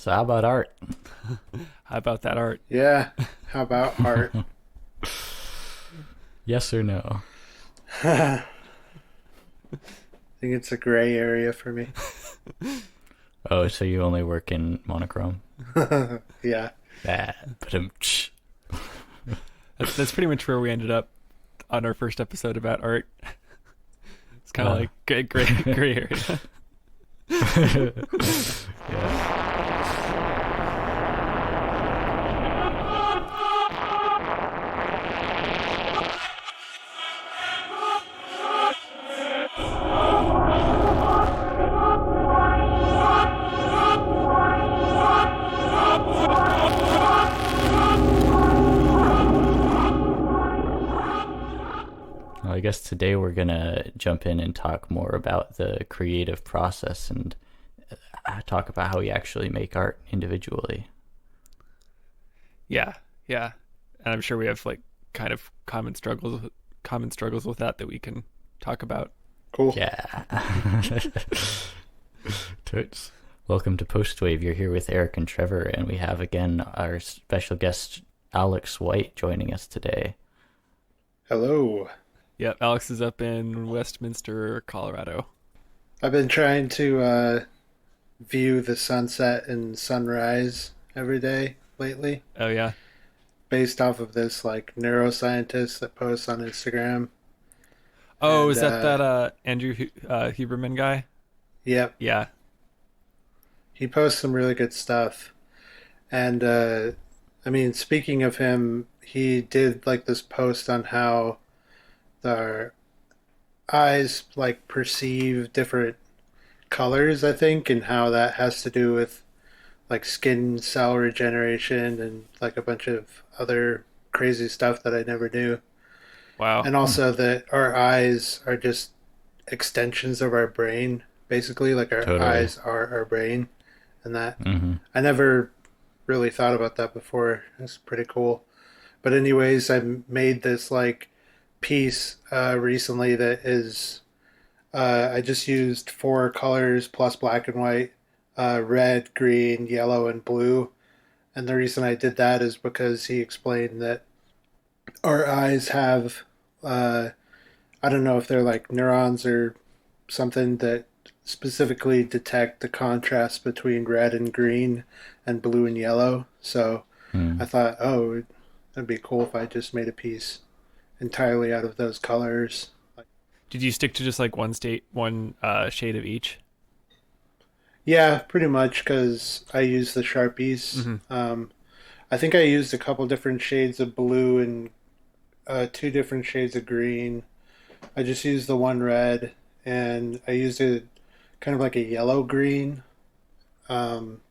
So how about art? How about that art? Yeah. How about art? Yes or no? I think it's a gray area for me. Oh, so you only work in monochrome? Yeah. But That's pretty much where we ended up on our first episode about art. It's kind of like gray area. yeah. Well, I guess today we're gonna jump in and talk more about the creative process and talk about how we actually make art individually. Yeah, yeah. And I'm sure we have like kind of common struggles with that we can talk about. Cool. Yeah. Toots. Welcome to Postwave. You're here with Eric and Trevor, and we have again our special guest Alex White joining us today. Hello. Yeah, Alex is up in Westminster, Colorado. I've been trying to view the sunset and sunrise every day lately, Oh yeah. based off of this like neuroscientist that posts on Instagram. Oh, And, is that Andrew Huberman guy? Yep. Yeah. He posts some really good stuff. And I mean, speaking of him, he did like this post on how our eyes like perceive different colors, I think, and how that has to do with like skin cell regeneration and like a bunch of other crazy stuff that I never knew. Wow. And also that our eyes are just extensions of our brain, basically. Like our Totally. eyes are our brain, and that Mm-hmm. I never really thought about that before. It's pretty cool. But anyways, I made this like piece recently that is I just used four colors plus black and white, red, green, yellow, and blue. And the reason I did that is because he explained that our eyes have I don't know if they're like neurons or something that specifically detect the contrast between red and green and blue and yellow. So I thought, oh, it'd be cool if I just made a piece entirely out of those colors. Did you stick to just like one shade of each? Yeah, pretty much because I use the Sharpies. Mm-hmm. I think I used a couple different shades of blue and two different shades of green. I just used the one red, and I used it kind of like a yellow green. Um,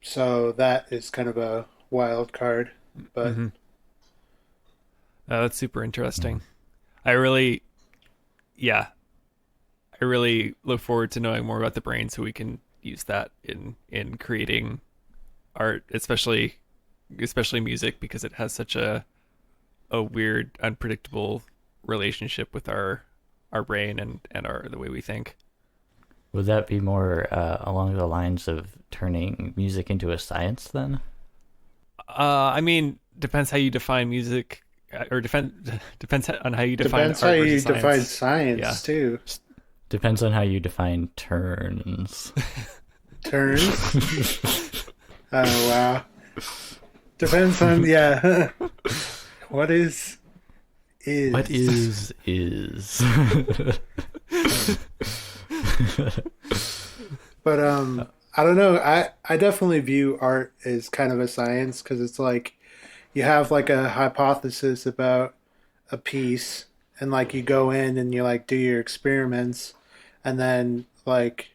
so that is kind of a wild card, but Mm-hmm. That's super interesting. I really, yeah, I really look forward to knowing more about the brain so we can use that in creating art, especially music because it has such a weird, unpredictable relationship with our brain and our the way we think. Would that be more along the lines of turning music into a science then? I mean, depends how you define music, depends on how you define depends art how you versus define science. science Yeah. too. Depends on how you define turns. Turns. Oh wow. Depends on yeah. What is What is? But I don't know. I definitely view art as kind of a science because it's like you have like a hypothesis about a piece and like you go in and you like do your experiments and then like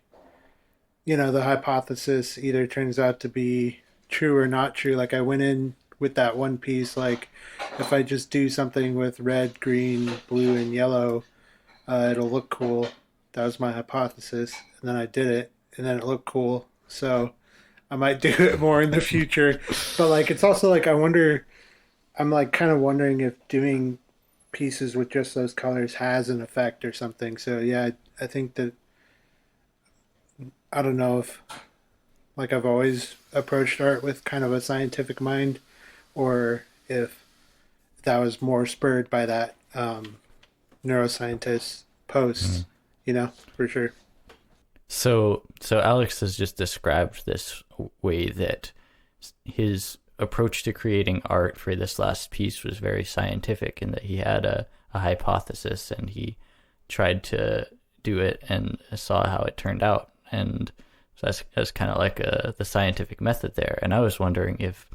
the hypothesis either turns out to be true or not true. Like I went in with that one piece like if I just do something with red, green, blue, and yellow, it'll look cool. That was my hypothesis, and then I did it, and then it looked cool. So I might do it more in the future. But like, it's also like I wonder. I'm like kind of wondering if doing pieces with just those colors has an effect or something. So yeah, I think that I don't know if like I've always approached art with kind of a scientific mind, or if that was more spurred by that neuroscientist posts, for sure. So Alex has just described this way that his approach to creating art for this last piece was very scientific, in that he had a hypothesis and he tried to do it and saw how it turned out. And so that's kind of like the scientific method there. And I was wondering if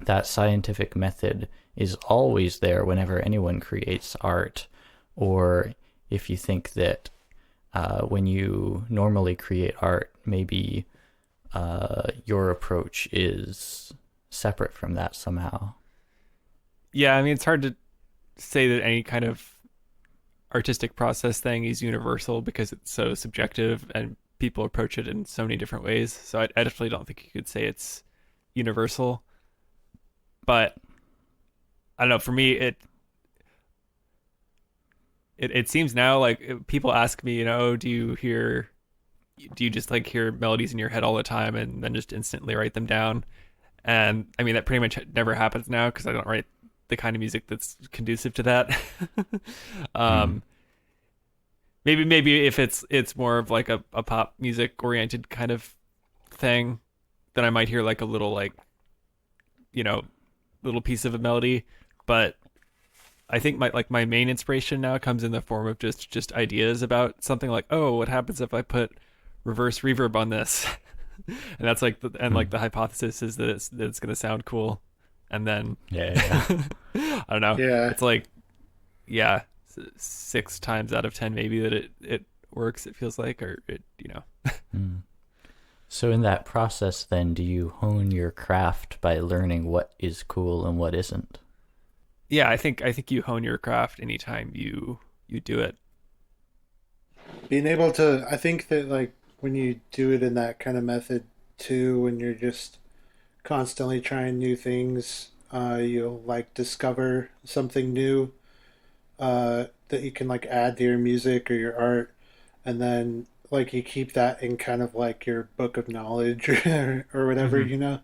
that scientific method is always there whenever anyone creates art, or if you think that when you normally create art, maybe your approach is separate from that somehow. Yeah, I mean, it's hard to say that any kind of artistic process thing is universal because it's so subjective and people approach it in so many different ways. So I definitely don't think you could say it's universal. But I don't know. For me, it seems now like people ask me, do you just like hear melodies in your head all the time and then just instantly write them down? And I mean, that pretty much never happens now because I don't write the kind of music that's conducive to that. Maybe if it's more of like a pop music oriented kind of thing, then I might hear like a little little piece of a melody. But I think my main inspiration now comes in the form of just ideas about something, like, oh, what happens if I put reverse reverb on this? And that's like the hypothesis is that it's going to sound cool. And then Yeah. I don't know. Yeah. It's like, 6 times out of 10 maybe that it works, it feels like, or So in that process, then, do you hone your craft by learning what is cool and what isn't? Yeah, I think you hone your craft anytime you do it. Being able to, I think that like when you do it in that kind of method too, when you're just constantly trying new things, you'll like discover something new that you can like add to your music or your art, and then like you keep that in kind of like your book of knowledge or whatever, Mm-hmm.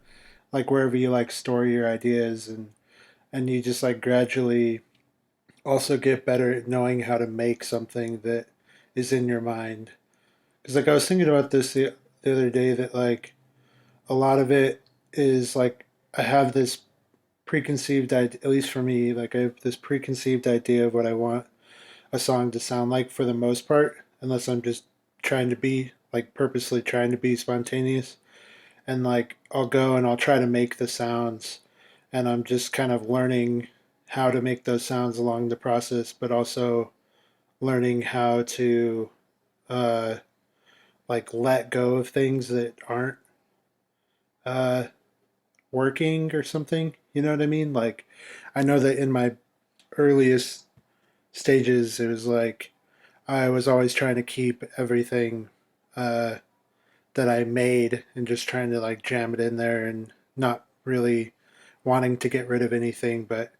like wherever you like store your ideas, and you just like gradually also get better at knowing how to make something that is in your mind. Because like I was thinking about this the other day, that like a lot of it is like I have this preconceived idea, at least for me, like I have this preconceived idea of what I want a song to sound like for the most part, unless I'm just trying to be like purposely trying to be spontaneous. And like I'll go and I'll try to make the sounds, and I'm just kind of learning how to make those sounds along the process, but also learning how to uh, like let go of things that aren't uh, working or something. You know what I mean? Like I know that in my earliest stages, it was like I was always trying to keep everything uh, that I made and just trying to like jam it in there and not really wanting to get rid of anything. But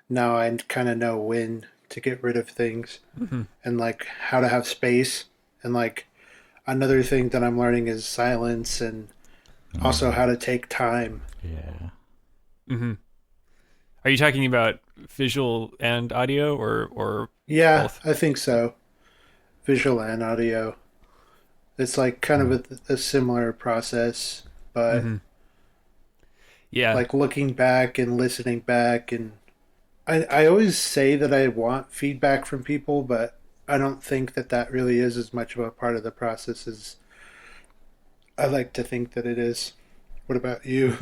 now I kind of know when to get rid of things Mm-hmm. and like how to have space. And like another thing that I'm learning is silence, and also how to take time. Yeah. Mm-hmm. Are you talking about visual and audio, or Yeah, both? I think so. Visual and audio. It's like kind of a similar process, but Mm-hmm. Yeah. like looking back and listening back, and I always say that I want feedback from people, but I don't think that that really is as much of a part of the process as I like to think that it is. What about you?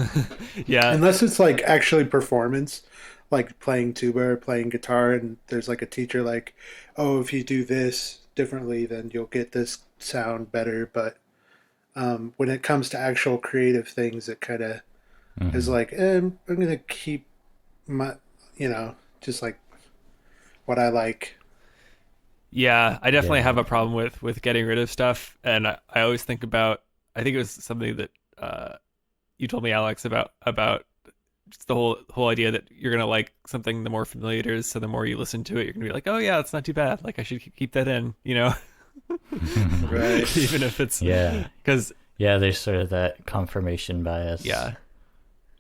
Yeah. Unless it's like actually performance, like playing tuba or playing guitar, and there's like a teacher like, oh, if you do this differently, then you'll get this sound better. But when it comes to actual creative things, it kind of is Hmm. like, I'm gonna keep my, just like what I like. Yeah, I definitely Yeah. have a problem with getting rid of stuff, and I always think about. I think it was something that you told me, Alex, about just the whole idea that you're gonna like something the more familiar it is, so the more you listen to it, you're gonna be like, oh yeah, it's not too bad. Like I should keep that in, Right. even if it's Yeah. because Yeah, there's sort of that confirmation bias. Yeah.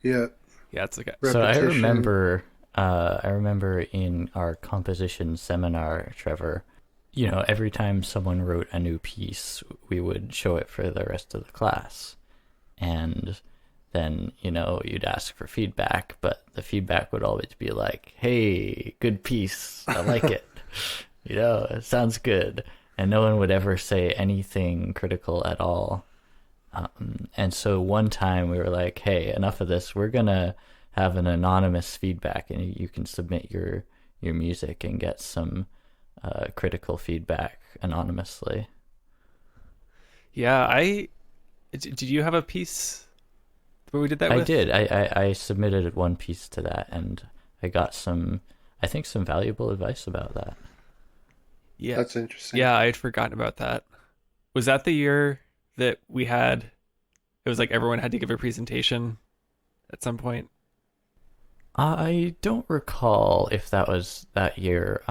Yeah. Yeah, it's like So Repetition. I remember in our composition seminar, Trevor, every time someone wrote a new piece, we would show it for the rest of the class. And then, you'd ask for feedback, but the feedback would always be like, hey, good piece. I like it. It sounds good. And no one would ever say anything critical at all. And so one time we were like, hey, enough of this. We're going to have an anonymous feedback, and you can submit your music and get some critical feedback anonymously. Yeah, did you have a piece where we did that I with? did. I submitted one piece to that, and I got some valuable advice about that. Yeah. That's interesting. Yeah, I had forgotten about that. Was that the year that we had, it was like everyone had to give a presentation at some point? I don't recall if that was that year.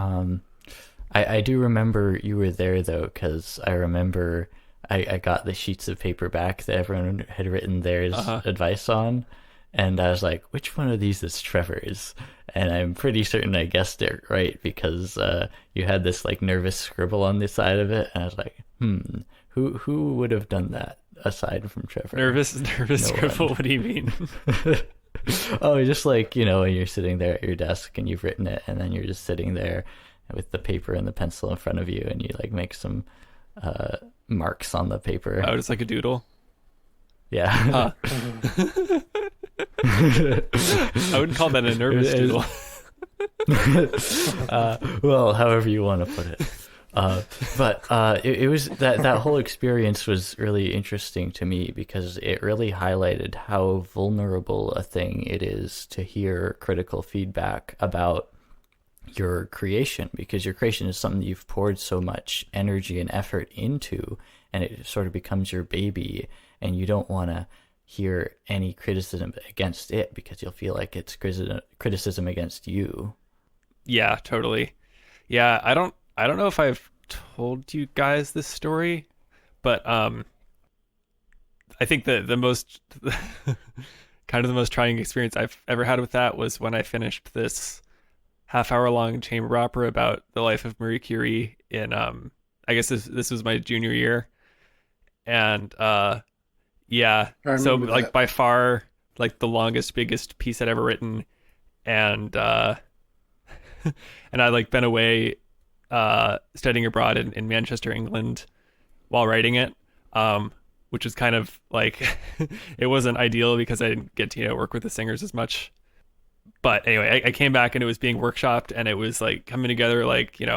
I do remember you were there though, because I remember I got the sheets of paper back that everyone had written theirs advice on, and I was like, which one of these is Trevor's? And I'm pretty certain I guessed it right, because you had this like nervous scribble on the side of it, and I was like, who would have done that aside from Trevor? Nervous No scribble. one. What do you mean? Oh, just like, when you're sitting there at your desk and you've written it, and then you're just sitting there with the paper and the pencil in front of you, and you like make some marks on the paper. Oh, just like a doodle. Yeah. Huh. I wouldn't call that a nervous doodle. Well, however you want to put it. But it was that whole experience was really interesting to me, because it really highlighted how vulnerable a thing it is to hear critical feedback about your creation, because your creation is something you've poured so much energy and effort into, and it sort of becomes your baby, and you don't want to hear any criticism against it, because you'll feel like it's criticism against you. Yeah, totally. Yeah, I don't know if I've told you guys this story, but I think the most kind of the most trying experience I've ever had with that was when I finished this half-hour long chamber opera about the life of Marie Curie in I guess this was my junior year. And yeah, I so remember like that. by far like the longest, biggest piece I'd ever written. And and I like been away studying abroad in Manchester, England while writing it, which was kind of like it wasn't ideal because I didn't get to work with the singers as much. But anyway, I came back and it was being workshopped, and it was like coming together like, it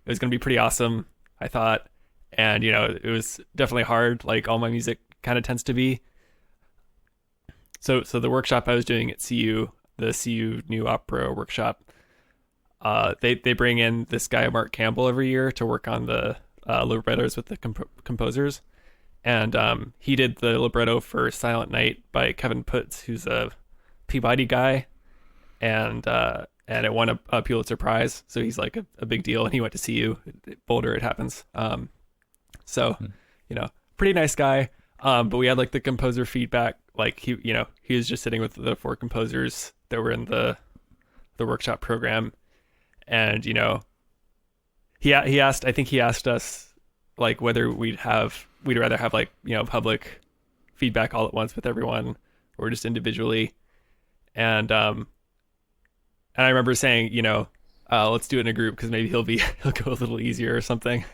was going to be pretty awesome, I thought. And, it was definitely hard, like all my music kind of tends to be. So the workshop I was doing at CU, the CU New Opera workshop, they bring in this guy, Mark Campbell, every year to work on the librettos with the composers. And he did the libretto for Silent Night by Kevin Putz, who's a Peabody guy, and it won a Pulitzer Prize, so he's like a big deal. And he went to CU Boulder, it happens. So pretty nice guy. But we had like the composer feedback, like he was just sitting with the four composers that were in the workshop program, and he asked, I think he asked us like whether we'd rather have like public feedback all at once with everyone, or just individually. And I remember saying, let's do it in a group, because maybe he'll go a little easier or something.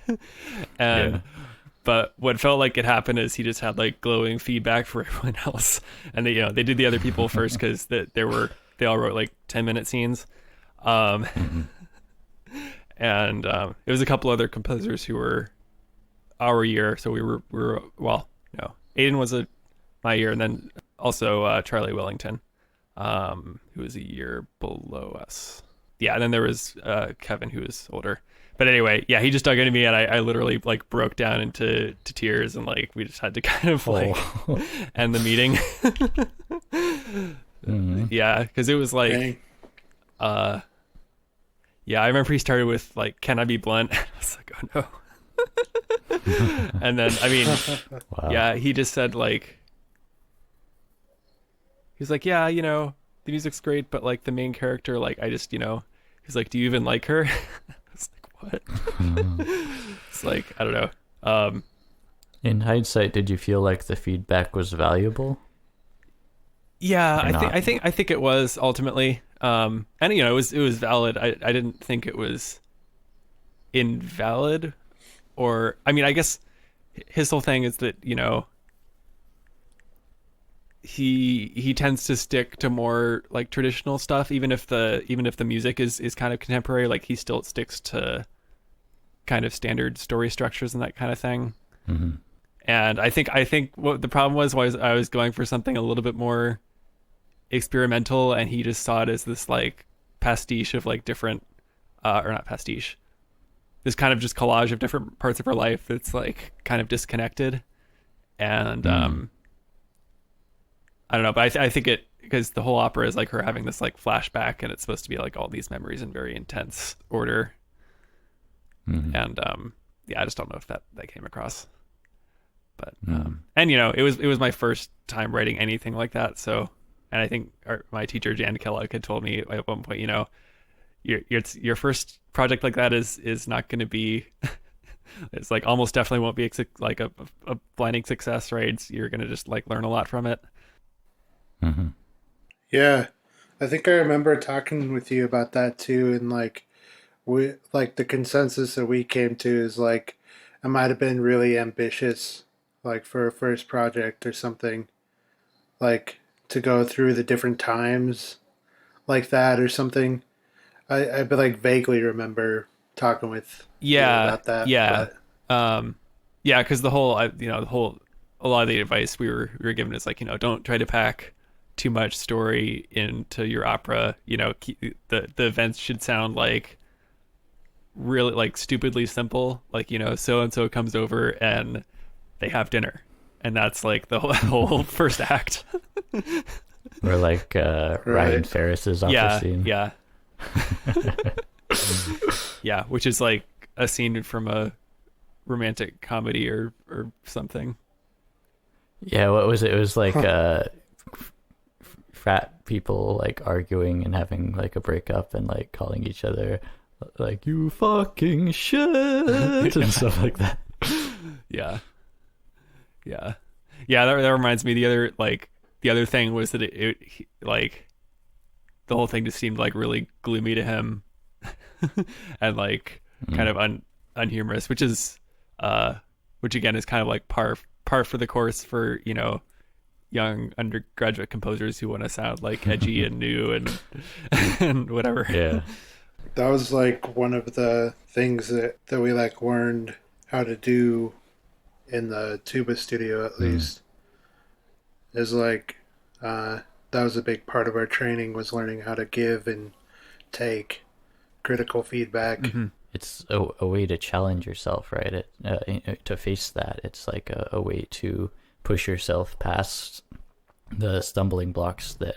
And Yeah. But what felt like it happened is he just had like glowing feedback for everyone else, and they did the other people first, because they all wrote like 10-minute scenes, and it was a couple other composers who were our year, so we were well, no, Aiden was my year, and then also Charlie Wellington, who was a year below us. Yeah, and then there was Kevin, who was older. But anyway, yeah, he just dug into me, and I literally like broke down into tears, and like we just had to kind of like end the meeting. Mm-hmm. Yeah, because it was like, Dang. yeah, I remember he started with like, "Can I be blunt?" I was like, "Oh no." And then, I mean, Wow. yeah, he just said like, he's like, yeah, the music's great, but like the main character, like I just, he's like, do you even like her? I was like, what? It's like, I don't know. In hindsight, did you feel like the feedback was valuable Yeah, or I not? think it was ultimately, and it was valid. I didn't think it was invalid, or I mean, I guess his whole thing is that he tends to stick to more like traditional stuff, even if the music is kind of contemporary. Like he still sticks to kind of standard story structures and that kind of thing. Hmm. And I think what the problem was I was going for something a little bit more experimental, and he just saw it as this like pastiche of like different, or not pastiche, this kind of just collage of different parts of her life that's like kind of disconnected. And Mm. I don't know, but I think it, because the whole opera is like her having this like flashback, and it's supposed to be like all these memories in very intense order. Hmm. And yeah, I just don't know if that came across. But Mm. and it was my first time writing anything like that. So, and I think my teacher Jan Kellogg had told me at one point, your first project like that is not going to be. It's like almost definitely won't be like a blinding success, right? You're going to just like learn a lot from it. Hmm. Yeah, I think I remember talking with you about that too, and like we like the consensus that we came to is like I might have been really ambitious, like for a first project or something, like to go through the different times like that or something. I like vaguely remember talking with you Yeah, about that, yeah, but um, yeah. Because the whole, the whole, a lot of the advice we were given is like, don't try to pack too much story into your opera. The events should sound like really like stupidly simple. Like, so and so comes over and they have dinner, and that's like the whole first act. Or like Ryan right. Ferris's opera Yeah, scene. yeah, yeah. Which is like a scene from a romantic comedy or something. Yeah, what was it? It was like frat people like arguing and having like a breakup and like calling each other like you fucking shit and Yeah, stuff like that. yeah, yeah, yeah. That reminds me. The other thing was that like the whole thing just seemed like really gloomy to him, and like kind Mm. of unhumorous, which again is kind of like par for the course for young undergraduate composers who want to sound like edgy and new and and whatever. Yeah. That was like one of the things that we like learned how to do in the tuba studio at Mm. least is like uh, that was a big part of our training was learning how to give and take critical feedback. Hmm. It's a way to challenge yourself, right? To face that. It's like a way to push yourself past the stumbling blocks that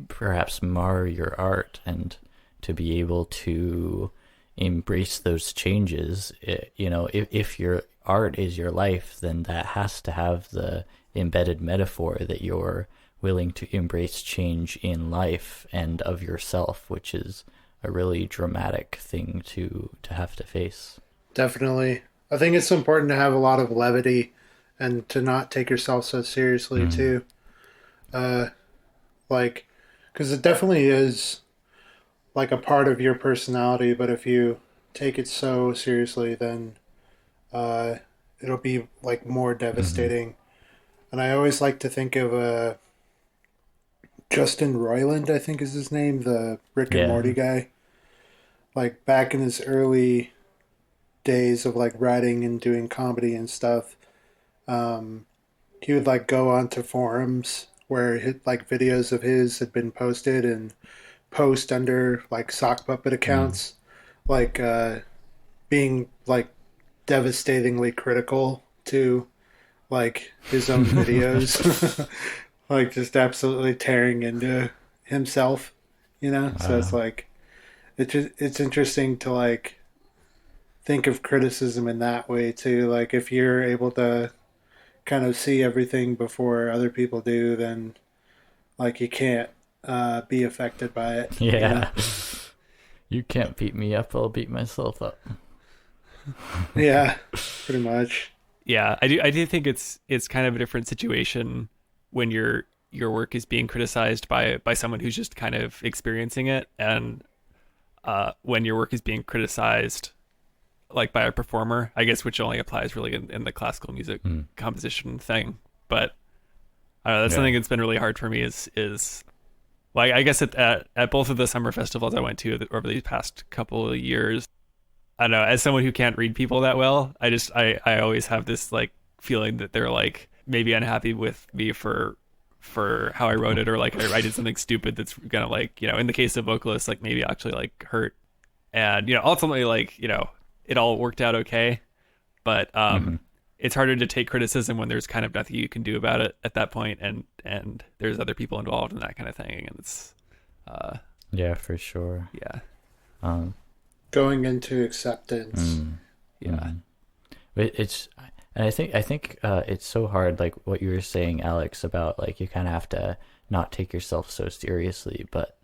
perhaps mar your art and to be able to embrace those changes. If your art is your life, then that has to have the embedded metaphor that you're willing to embrace change in life and of yourself, which is a really dramatic thing to have to face. Definitely. I think it's important to have a lot of levity and to not take yourself so seriously Mm. too. Uh, like, because it definitely is like a part of your personality, but if you take it so seriously, then uh, it'll be like more Hmm. devastating. And I always like to think of Justin Roiland, I think is his name, the Rick and Morty Yeah. guy. Like back in his early days of like writing and doing comedy and stuff, um, he would like go onto forums where like videos of his had been posted and post under like sock puppet Mm. accounts, like being like devastatingly critical to like his own videos, like just absolutely tearing into himself, you know. So it's Wow. like it's interesting to like think of criticism in that way too. Like if you're able to kind of see everything before other people do, then like you can't be affected by it. You know? Yeah. You can't beat me up, I'll beat myself up. Yeah, pretty much. Yeah, I do think it's kind of a different situation when your work is being criticized by someone who's just kind of experiencing it, and when your work is being criticized like by a performer, I guess, which only applies really in the classical music composition thing. But I don't know, that's something that's been really hard for me is like, I guess at both of the summer festivals I went to over these past couple of years, I don't know, as someone who can't read people that well, I always have this like feeling that they're like maybe unhappy with me for how I wrote it, or like I did something stupid that's gonna, like, in the case of vocalists, like maybe actually like hurt. And ultimately, like, it all worked out okay, but it's harder to take criticism when there's kind of nothing you can do about it at that point, and there's other people involved in that kind of thing, and it's Yeah, for sure. yeah. Um, Going into acceptance. Yeah. It's, and I think it's so hard, like what you were saying, Alex, about like you kind of have to not take yourself so seriously. But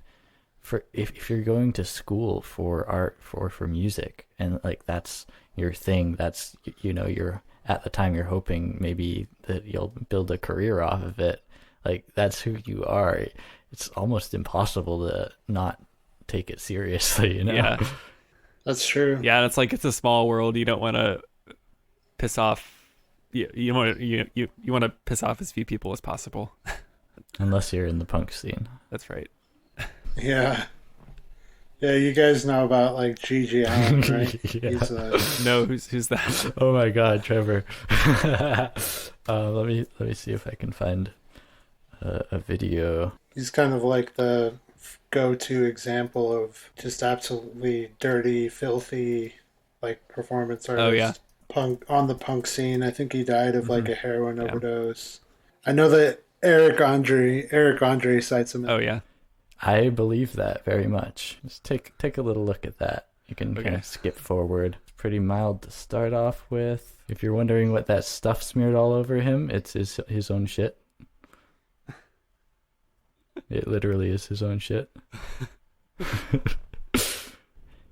for if you're going to school for art, for music, and like that's your thing, that's you're at the time you're hoping maybe that you'll build a career off of it. Like that's who you are. It's almost impossible to not take it seriously. Yeah. That's true. Yeah, and it's like, it's a small world. You don't want to piss off. You want you want to piss off as few people as possible. Unless you're in the punk scene. That's right. Yeah. Yeah, you guys know about like Gigi Allen, right? Yeah. He's No, who's that? Oh my God, Trevor. Let me see if I can find a video. he's kind of like the go-to example of just absolutely dirty, filthy, like performance artist. Oh, yeah. Punk on the punk scene. I think he died of like a heroin Yeah. overdose. I know that Eric Andre cites him. Oh yeah. I believe that very much. Just take a little look at that. You can kind Okay. of skip forward. It's pretty mild to start off with. If you're wondering what that stuff smeared all over him, it's his own shit. It literally is his own shit.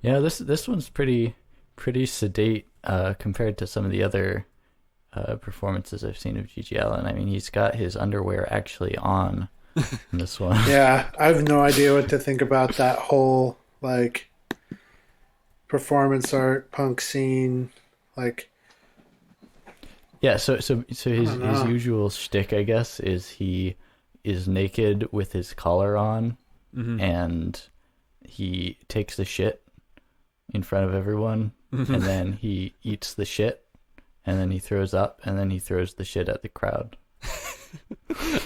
Yeah, this one's pretty sedate compared to some of the other performances I've seen of Gigi Allen. I mean, he's got his underwear actually on in this one. Yeah, I have no idea what to think about that whole like performance art punk scene. Like, Yeah, so his don't know. usual shtick, I guess, is he is naked with his collar on, and he takes the shit in front of everyone, and then he eats the shit, and then he throws up, and then he throws the shit at the crowd.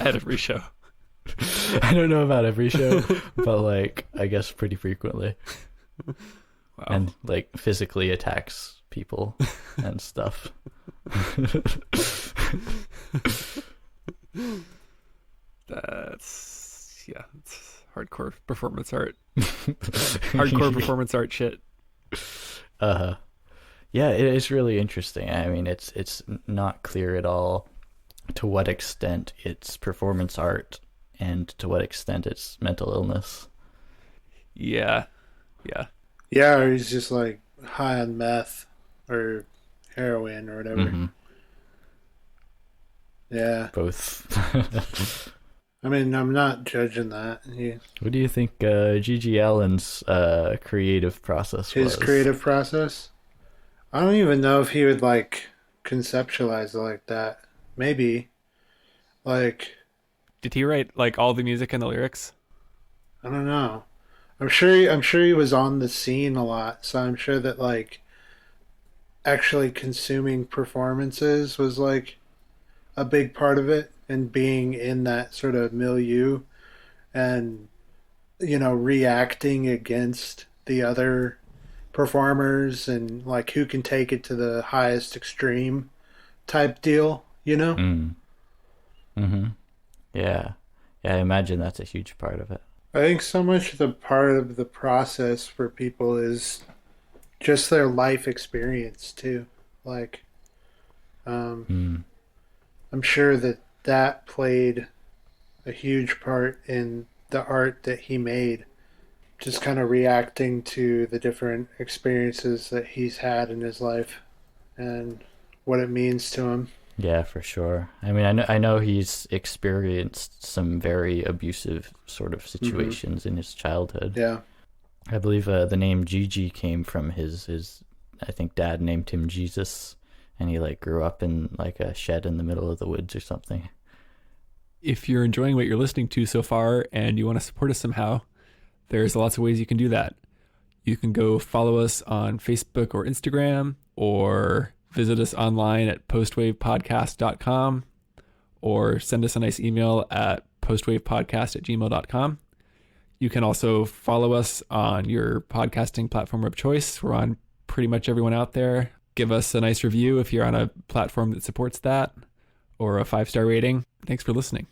At every show. I don't know about every show, but like I guess pretty frequently, Wow. and like physically attacks people and stuff. It's hardcore performance art. Hardcore performance art shit. Yeah, it is really interesting. I mean, it's not clear at all to what extent it's performance art and to what extent it's mental illness. Yeah. Yeah. yeah, or he's just like high on meth or heroin or whatever. Mm-hmm. Yeah, Both. I mean, I'm not judging that. What do you think Gigi Allen's creative process His was? creative process. I don't even know if he would like conceptualize it like that. Maybe, like, Did he write like all the music and the lyrics? I don't know. I'm sure he was on the scene a lot, so I'm sure that like actually consuming performances was like a big part of it, and being in that sort of milieu and reacting against the other performers and like who can take it to the highest extreme type deal, Mm. Mm-hmm. Yeah. Yeah, I imagine that's a huge part of it. I think so much of the part of the process for people is just their life experience too. Like, Mm. I'm sure that played a huge part in the art that he made. Just kind of reacting to the different experiences that he's had in his life and what it means to him. Yeah, for sure. I mean, I know he's experienced some very abusive sort of situations in his childhood. Yeah. I believe the name Gigi came from his I think dad named him Jesus, and he like grew up in like a shed in the middle of the woods or something. If you're enjoying what you're listening to so far and you want to support us somehow, there's lots of ways you can do that. You can go follow us on Facebook or Instagram, or visit us online at postwavepodcast.com, or send us a nice email at postwavepodcast@gmail.com. You can also follow us on your podcasting platform of choice. We're on pretty much everyone out there. Give us a nice review if you're on a platform that supports that, or a 5-star rating. Thanks for listening.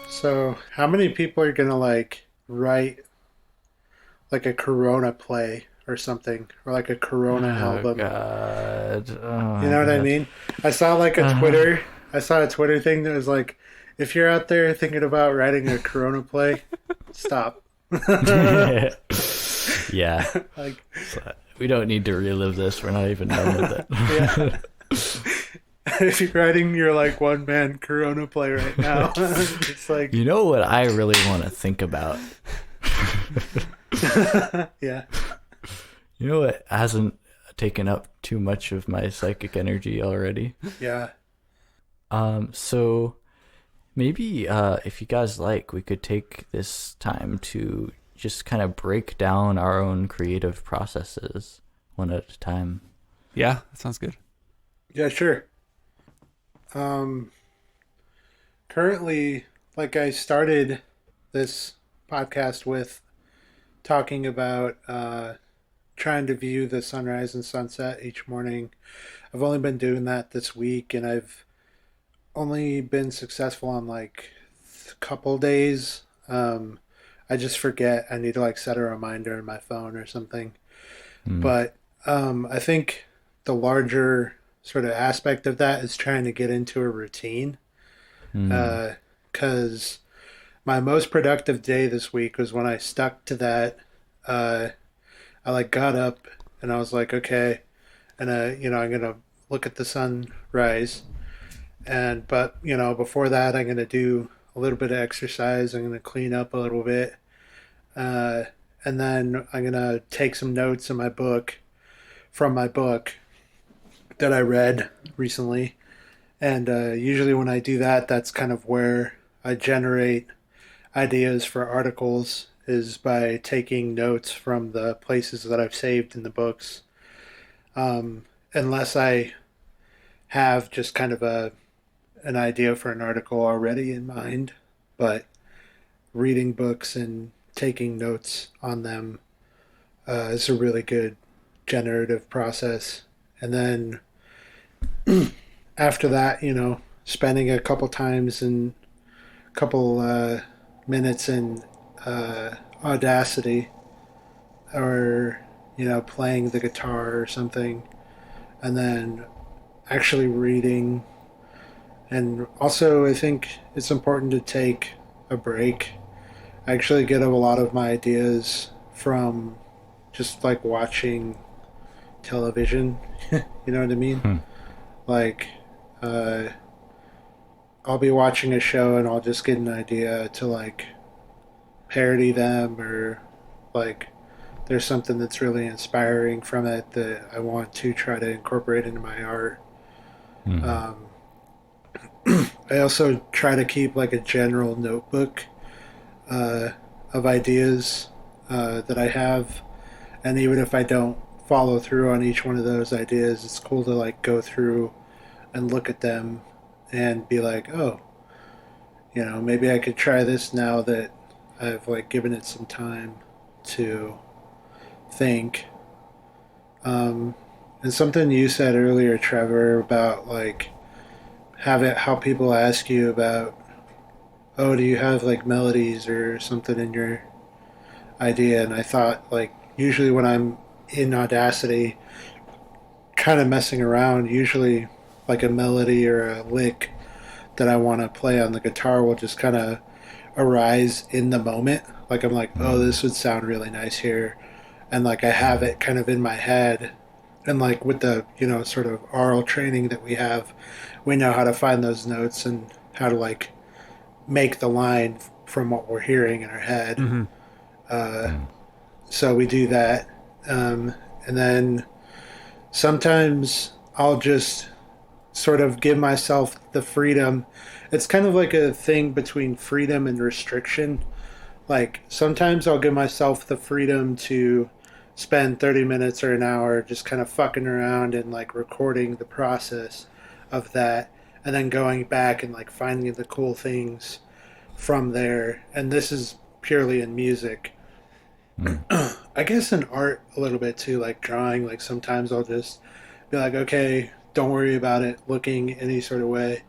So, how many people are gonna like write like a Corona play or something, or like a Corona Oh album? God! Oh You know what I God. mean? I saw like a Twitter. I saw a Twitter thing that was like, if you're out there thinking about writing a Corona play, stop. Yeah, Like, we don't need to relive this. We're not even done with it. yeah. If you're writing your like one man Corona play right now, it's like, You know what I really want to think about? yeah, You know what hasn't taken up too much of my psychic energy already? yeah. So maybe if you guys like, we could take this time to just kind of break down our own creative processes one at a time. Yeah, that sounds good. Yeah, sure. Currently, like I started this podcast with talking about trying to view the sunrise and sunset each morning. I've only been doing that this week, and I've only been successful on like a couple days. I just forget. I need to like set a reminder on my phone or something. But I think the larger sort of aspect of that is trying to get into a routine. Because my most productive day this week was when I stuck to that. I like got up and I was like, okay, and I'm gonna look at the sunrise, but before that I'm gonna do a little bit of exercise. I'm gonna clean up a little bit, and then I'm gonna take some notes in my book from my book that I read recently. And usually when I do that, that's kind of where I generate ideas for articles, is by taking notes from the places that I've saved in the books. Unless I have just kind of an idea for an article already in mind. But reading books and taking notes on them is a really good generative process. And then after that, spending a couple times and a couple minutes in Audacity, or playing the guitar or something, and then actually reading. And also, I think it's important to take a break. I actually get a lot of my ideas from just like watching television. You know what I mean? Like, I'll be watching a show and I'll just get an idea to like parody them, or like there's something that's really inspiring from it that I want to try to incorporate into my art. I also try to keep like a general notebook of ideas that I have, and even if I don't follow through on each one of those ideas. It's cool to like go through and look at them and be like, oh, maybe I could try this now that I've like given it some time to think. And something you said earlier, Trevor, about like have it how people ask you about, oh, do you have like melodies or something in your idea? And I thought like usually when I'm in Audacity, kind of messing around, usually like a melody or a lick that I want to play on the guitar will just kind of arise in the moment. Like I'm like, oh, this would sound really nice here, and like I have it kind of in my head, and like with the sort of oral training that we have, we know how to find those notes and how to like make the line from what we're hearing in our head. Mm-hmm. So we do that, and then sometimes I'll just sort of give myself the freedom. It's kind of like a thing between freedom and restriction. Like sometimes I'll give myself the freedom to spend 30 minutes or an hour just kind of fucking around and like recording the process of that, and then going back and like finding the cool things from there. And this is purely in music. I guess in art a little bit too, like drawing. Like sometimes I'll just be like, okay, don't worry about it looking any sort of way.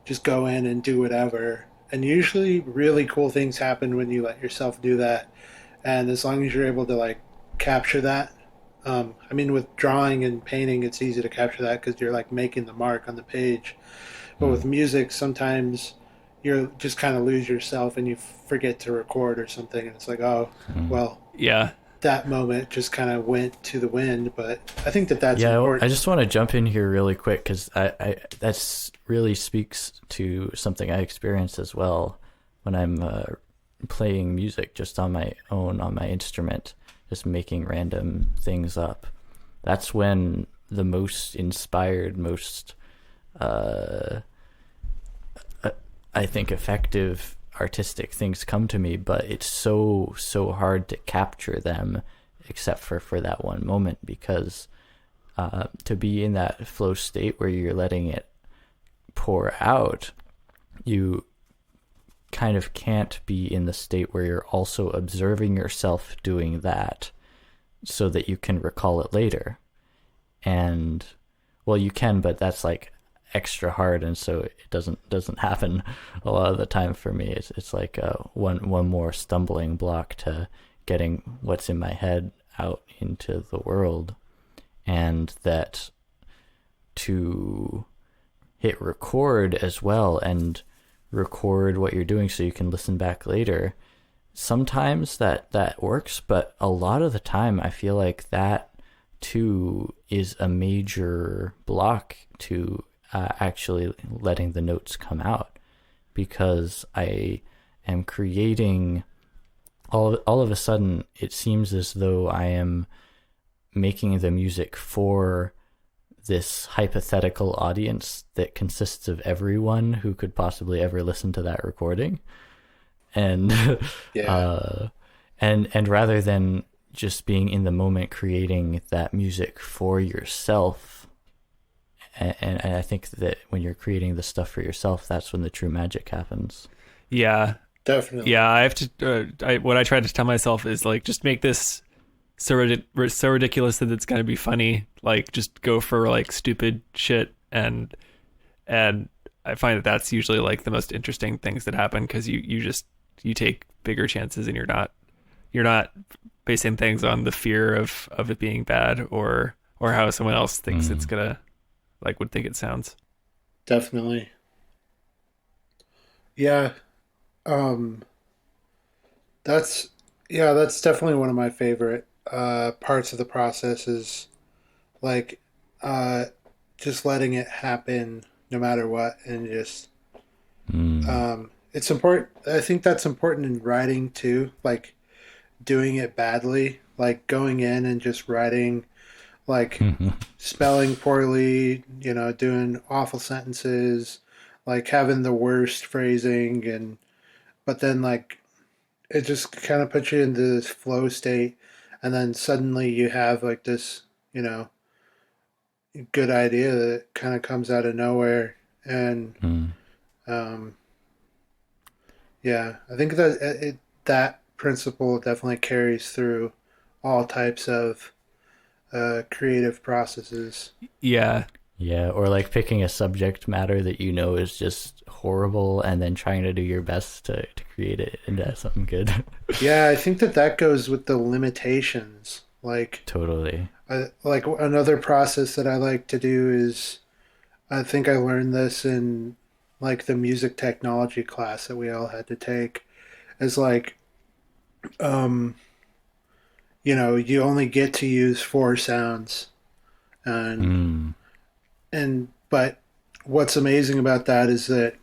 Just go in and do whatever. And usually really cool things happen when you let yourself do that. And as long as you're able to like capture that, I mean, with drawing and painting, it's easy to capture that because you're like making the mark on the page. But with music, sometimes you just kind of lose yourself and you forget to record or something. And it's like, oh, well, Yeah. that moment just kind of went to the wind. But I think that that's Yeah, important. I just want to jump in here really quick because I that's really speaks to something I experience as well when I'm playing music just on my own, on my instrument, just making random things up. That's when the most inspired, most I think effective artistic things come to me, but it's so hard to capture them except for that one moment, because to be in that flow state where you're letting it pour out, you kind of can't be in the state where you're also observing yourself doing that so that you can recall it later. And well, you can, but that's like extra hard, and so it doesn't happen a lot of the time for me. It's like one more stumbling block to getting what's in my head out into the world. And that to hit record as well and record what you're doing so you can listen back later, sometimes that works, but a lot of the time I feel like that too is a major block to actually letting the notes come out, because I am creating all of a sudden it seems as though I am making the music for this hypothetical audience that consists of everyone who could possibly ever listen to that recording. And Yeah. and rather than just being in the moment creating that music for yourself, and I think that when you're creating the stuff for yourself, that's when the true magic happens. Yeah. Definitely. Yeah. I have to, what I try to tell myself is like, just make this so ridiculous that it's going to be funny. Like just go for like stupid shit. And I find that that's usually like the most interesting things that happen, because you take bigger chances, and you're not basing things on the fear of it being bad or how someone else thinks it's gonna would think it sounds. Definitely. Yeah. Um, that's that's definitely one of my favorite parts of the process is like uh, just letting it happen no matter what, and just it's important. I think that's important in writing too. Like doing it badly, like going in and just writing like spelling poorly, doing awful sentences, like having the worst phrasing, and but then like it just kind of puts you into this flow state, and then suddenly you have like this you know, good idea that kind of comes out of nowhere. And Mm. um, yeah, I think that that principle definitely carries through all types of creative processes. Yeah. Yeah, or like picking a subject matter that you know is just horrible and then trying to do your best to create it into something good. Yeah, I think that that goes with the limitations. Totally. Like another process that I like to do is, I think I learned this in like the music technology class that we all had to take, is like, um, you only get to use four sounds, and Mm. but what's amazing about that is that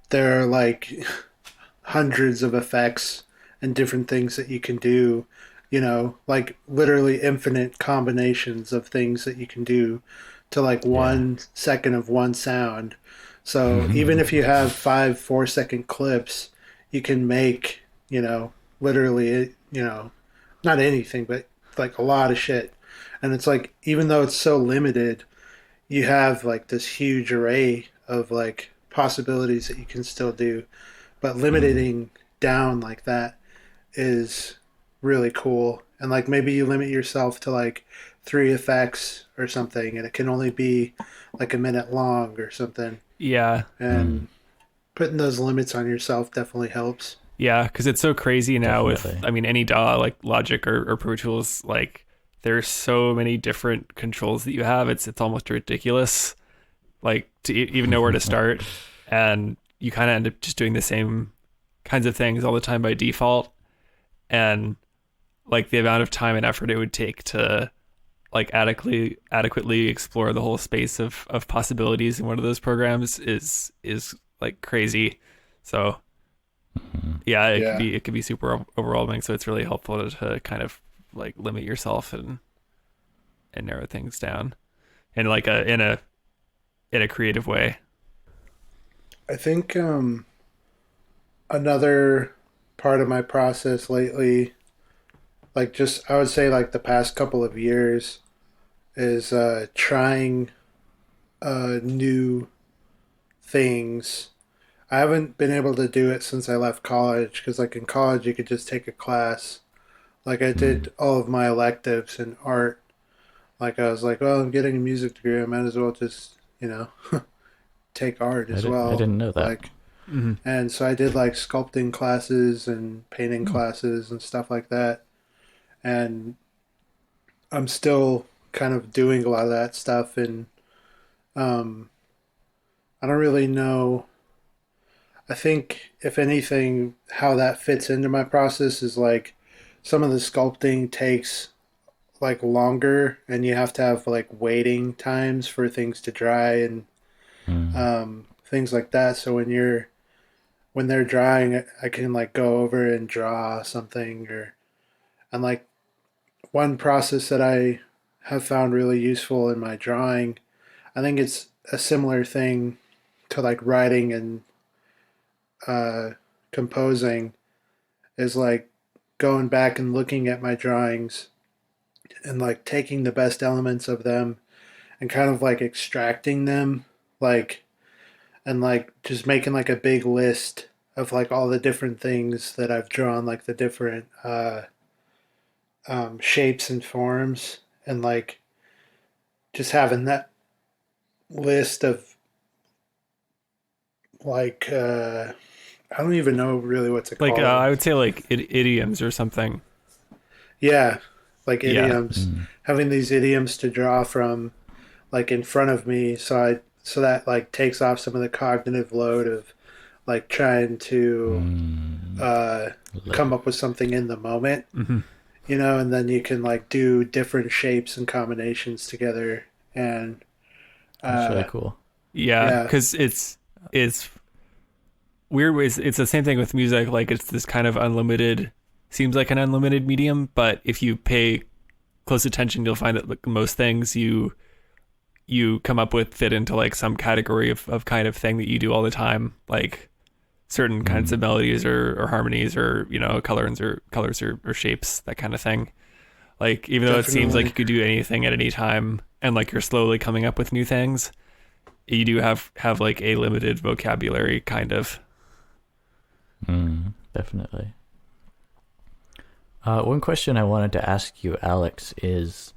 there are like hundreds of effects and different things that you can do, like literally infinite combinations of things that you can do to like Yeah. 1 second of one sound. So even if you have 5 4 second clips, you can make, literally, not anything, but like a lot of shit. And it's like, even though it's so limited, you have like this huge array of like possibilities that you can still do, but Mm. limiting down like that is really cool. And like maybe you limit yourself to like 3 effects or something, and it can only be like a minute long or something. Yeah. Mm. And putting those limits on yourself definitely helps. Yeah, because it's so crazy now with, Definitely. I mean, any DAW like Logic or Pro Tools, like there's so many different controls that you have. It's almost ridiculous, like to even know where to start, and you kind of end up just doing the same kinds of things all the time by default, and like the amount of time and effort it would take to like adequately explore the whole space of possibilities in one of those programs is like crazy. So yeah, Yeah. it could be super overwhelming. So it's really helpful to kind of like limit yourself and narrow things down in like a creative way. I think another part of my process lately, like just I would say like the past couple of years, is trying new things. I haven't been able to do it since I left college because, like, in college, you could just take a class. Like, I Mm. did all of my electives in art. Like, I was like, well, I'm getting a music degree. I might as well just, take art as I well. didn't know that. Like, Mm-hmm. and so I did like sculpting classes and painting Mm. classes and stuff like that. And I'm still kind of doing a lot of that stuff. And um, I don't really know. I think, if anything, how that fits into my process is like some of the sculpting takes like longer, and you have to have like waiting times for things to dry and Mm. things like that. So when they're drying, I can like go over and draw something, or and like one process that I have found really useful in my drawing. I think it's a similar thing to like writing and uh, composing, is like going back and looking at my drawings and like taking the best elements of them and kind of like extracting them, like, and like just making like a big list of like all the different things that I've drawn, like the different shapes and forms, and like just having that list of like I don't even know really what to Like call them. I would say like idioms or something. Yeah, like Yeah. idioms, Mm. having these idioms to draw from like in front of me, so that like takes off some of the cognitive load of like trying to Mm. uh come Li- up with something in the moment, Mm-hmm. and then you can like do different shapes and combinations together. And That's really uh cool. Yeah, yeah, because it's weird ways. It's the same thing with music. Like it's this kind of unlimited, seems like an unlimited medium, but if you pay close attention, you'll find that like most things you come up with fit into like some category of kind of thing that you do all the time, like certain kinds Mm. of melodies or harmonies or colors or shapes, that kind of thing. Like, even though it seems like Definitely. you could do anything at any time, and like you're slowly coming up with new things, you do have like a limited vocabulary, kind of. Definitely. One question I wanted to ask you, Alex, is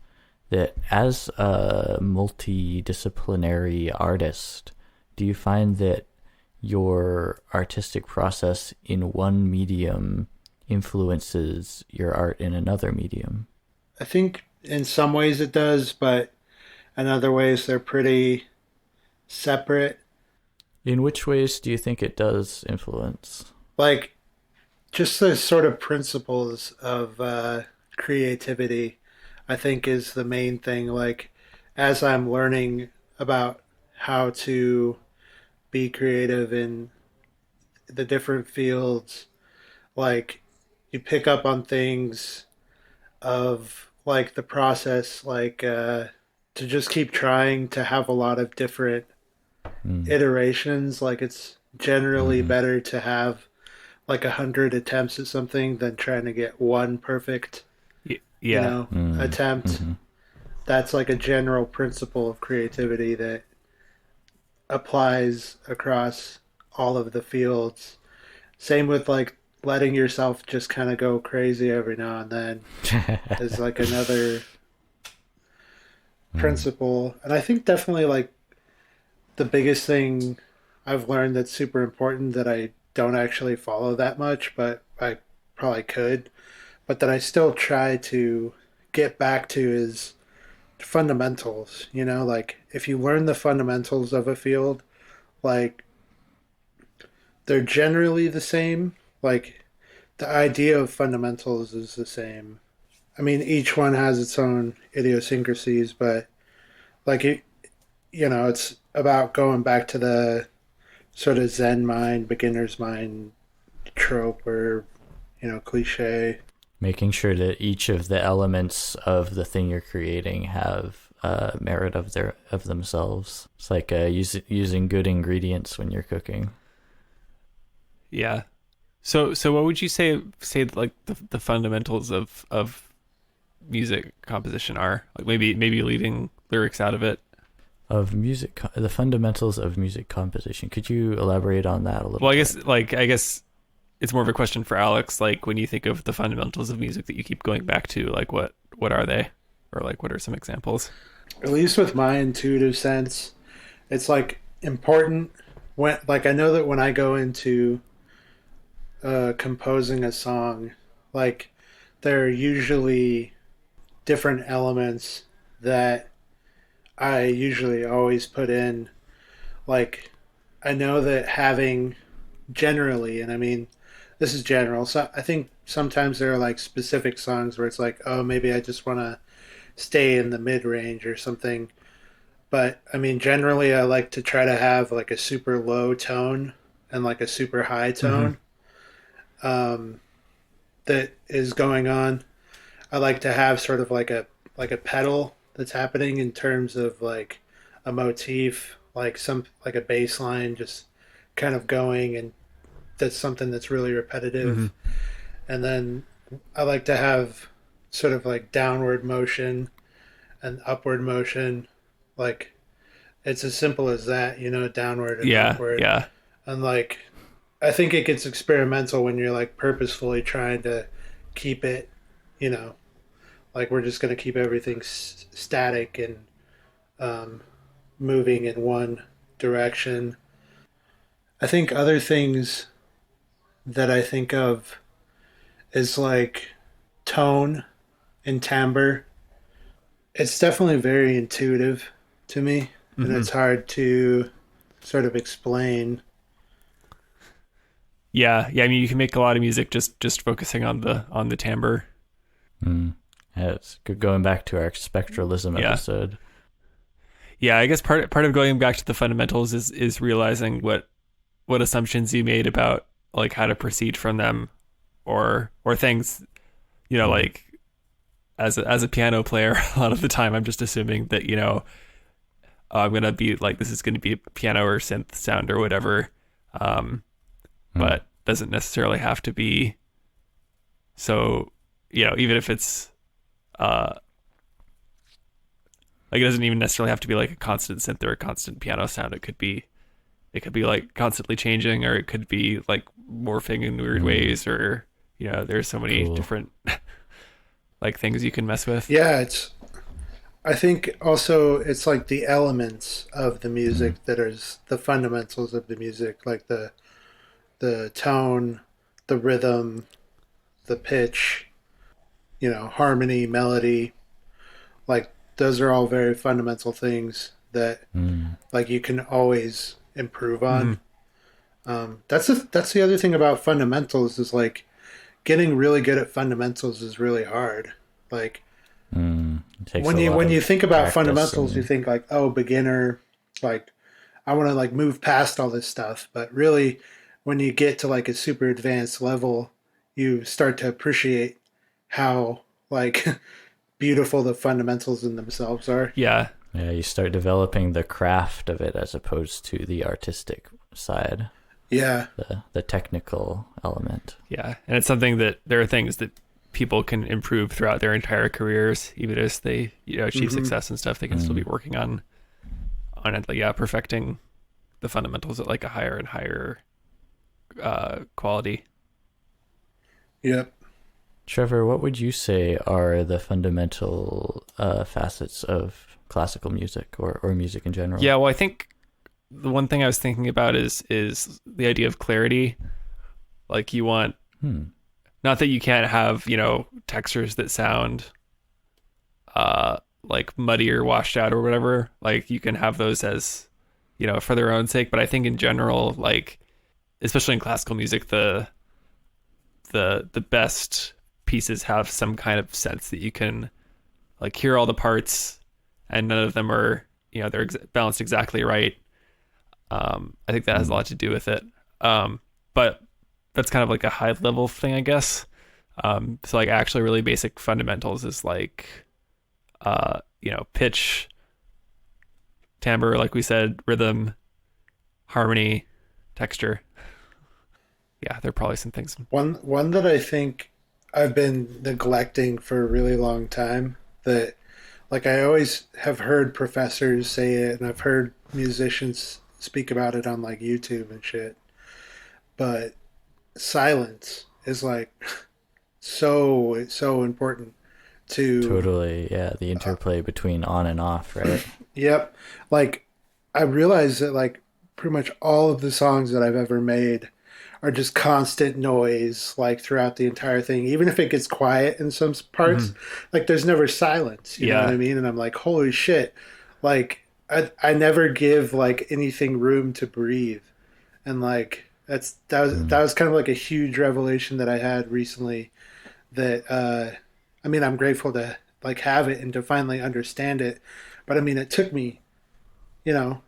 that as a multidisciplinary artist, do you find that your artistic process in one medium influences your art in another medium? I think in some ways it does, but in other ways they're pretty separate. In which ways do you think it does influence? Like just the sort of principles of creativity, I think is the main thing. Like as I'm learning about how to be creative in the different fields, like you pick up on things of like the process, like to just keep trying to have a lot of different Mm. iterations. Like it's generally Mm-hmm. better to have like 100 attempts at something than trying to get one perfect, Yeah. Mm. attempt. Mm-hmm. That's like a general principle of creativity that applies across all of the fields. Same with like letting yourself just kind of go crazy every now and then is like another Mm. principle. And I think definitely like the biggest thing I've learned that's super important that I don't actually follow that much, but I probably could, but that I still try to get back to is fundamentals. You know, like if you learn the fundamentals of a field, like they're generally the same. Like the idea of fundamentals is the same. I mean, each one has its own idiosyncrasies, but like it, it's about going back to the sort of Zen mind, beginner's mind trope or, cliche. Making sure that each of the elements of the thing you're creating have merit of themselves. It's like using good ingredients when you're cooking. Yeah. So what would you say like the fundamentals of music composition are? Like maybe leaving lyrics out of it. The fundamentals of music composition. Could you elaborate on that a little Well, I bit? guess it's more of a question for Alex. Like when you think of the fundamentals of music that you keep going back to, like what are they, or like what are some examples? At least with my intuitive sense, it's like important when, like, I know that when I go into composing a song, like, there are usually different elements that I usually always put in. Like, I know that having generally, and I mean, this is general, so I think sometimes there are like specific songs where it's like, oh, maybe I just want to stay in the mid range or something. But I mean, generally, I like to try to have like a super low tone and like a super high Mm-hmm. tone um, that is going on. I like to have sort of like a pedal that's happening in terms of like a motif, like some like a bass line just kind of going, and that's something that's really Mm-hmm. repetitive. And then I like to have sort of like downward motion and upward motion. Like it's as simple as that, downward and Yeah. upward. Yeah. And like I think it gets experimental when you're like purposefully trying to keep it, you know, like we're just going to keep everything static and um, moving in one direction. I think other things that I think of is like tone and timbre. It's definitely very intuitive to me, and Mm-hmm. it's hard to sort of explain. Yeah. Yeah. I mean, you can make a lot of music just focusing on the timbre. Mm. Yeah, it's good going back to our spectralism Yeah. episode. Yeah. I guess part of going back to the fundamentals is realizing what assumptions you made about like how to proceed from them, or things, Mm. like as a piano player, a lot of the time I'm just assuming that I'm gonna be like, this is gonna be a piano or synth sound or whatever, um, Mm. but doesn't necessarily have to be. So even if it's uh like it doesn't even necessarily have to be like a constant synth or a constant piano sound. It could be like constantly changing, or it could be like morphing in weird ways, or there's so many Cool. different like things you can mess with. Yeah, it's. I think also it's like the elements of the Mm. music that is the fundamentals of the music, like the tone, the rhythm, the pitch, harmony, melody. Like those are all very fundamental things that Mm. like you can always improve Hmm. on. That's the other thing about fundamentals is like getting really good at fundamentals is really hard. Like Mm. It takes when a you lot when you of think about practice fundamentals, you and think like, oh, beginner, like I want to like move past all this stuff. But really, when you get to like a super advanced level, you start to appreciate how like beautiful the fundamentals in themselves are. Yeah. yeah, you start developing the craft of it as opposed to the artistic side, Yeah. the technical element. Yeah. And it's something that there are things that people can improve throughout their entire careers, even as they, achieve Hmm. success and stuff. They can still be Mm. working on it, like, yeah, perfecting the fundamentals at like a higher and higher quality. Yep. Trevor, what would you say are the fundamental facets of classical music or music in general? Yeah, well, I think the one thing I was thinking about is the idea of clarity. Like you want, Hmm. not that you can't have, textures that sound like muddy or washed out or whatever. Like you can have those as, for their own sake, but I think in general, like especially in classical music, the best pieces have some kind of sense that you can like hear all the parts, and none of them are, they're balanced exactly right. I think that has a Hmm. lot to do with it. But that's kind of like a high level thing, I guess. So like actually really basic fundamentals is like, pitch, timbre, like we said, rhythm, harmony, texture. Yeah, there are probably some things. One that I think I've been neglecting for a really long time that like I always have heard professors say it and I've heard musicians speak about it on like YouTube and shit. But silence is like so important to Totally, yeah. The interplay between on and off, right? yep. Like I realize that like pretty much all of the songs that I've ever made are just constant noise like throughout the entire thing. Even if it gets quiet in some parts, Mhm. like there's never silence, you know what I Yeah. mean? And I'm like, holy shit. Like I never give like anything room to breathe. And like that Mm. was kind of like a huge revelation that I had recently that I mean I'm grateful to like have it and to finally understand it. But I mean it took me, you know,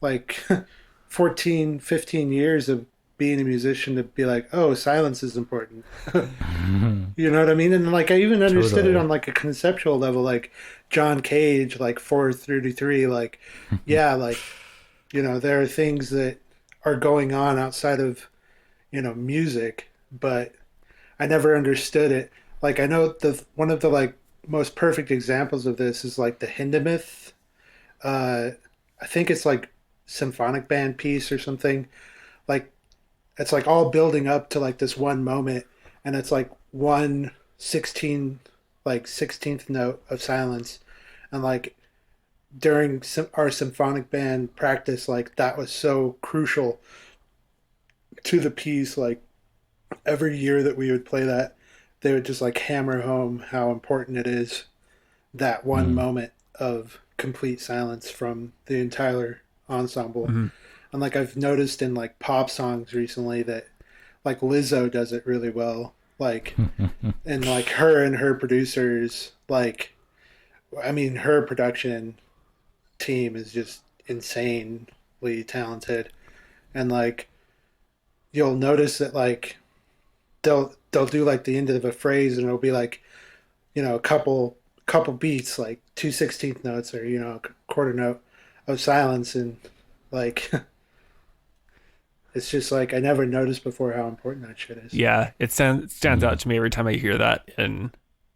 like 14, 15 years of being a musician to be like, oh, silence is important. You know what I mean? And like I even understood it Totally. on like a conceptual level, like John Cage, like 433, like yeah, like there are things that are going on outside of music, but I never understood it. Like I know the one of the like most perfect examples of this is like the Hindemith. Uh, I think it's like symphonic band piece or something. Like it's like all building up to like this one moment, and it's like one 16 like 16th note of silence, and like during our symphonic band practice, like that was so crucial to the piece. Like every year that we would play that, they would just like hammer home how important it is that one Mm. moment of complete silence from the entire ensemble. Hmm. And like I've noticed in like pop songs recently that like Lizzo does it really well. Like and like her and her producers, like I mean her production team is just insanely talented. And like you'll notice that like they'll do like the end of a phrase and it'll be like a couple beats like 2/16 notes or a quarter note of silence and like it's just like I never noticed before how important that shit is. Yeah, it stands out Mm. to me every time I hear that in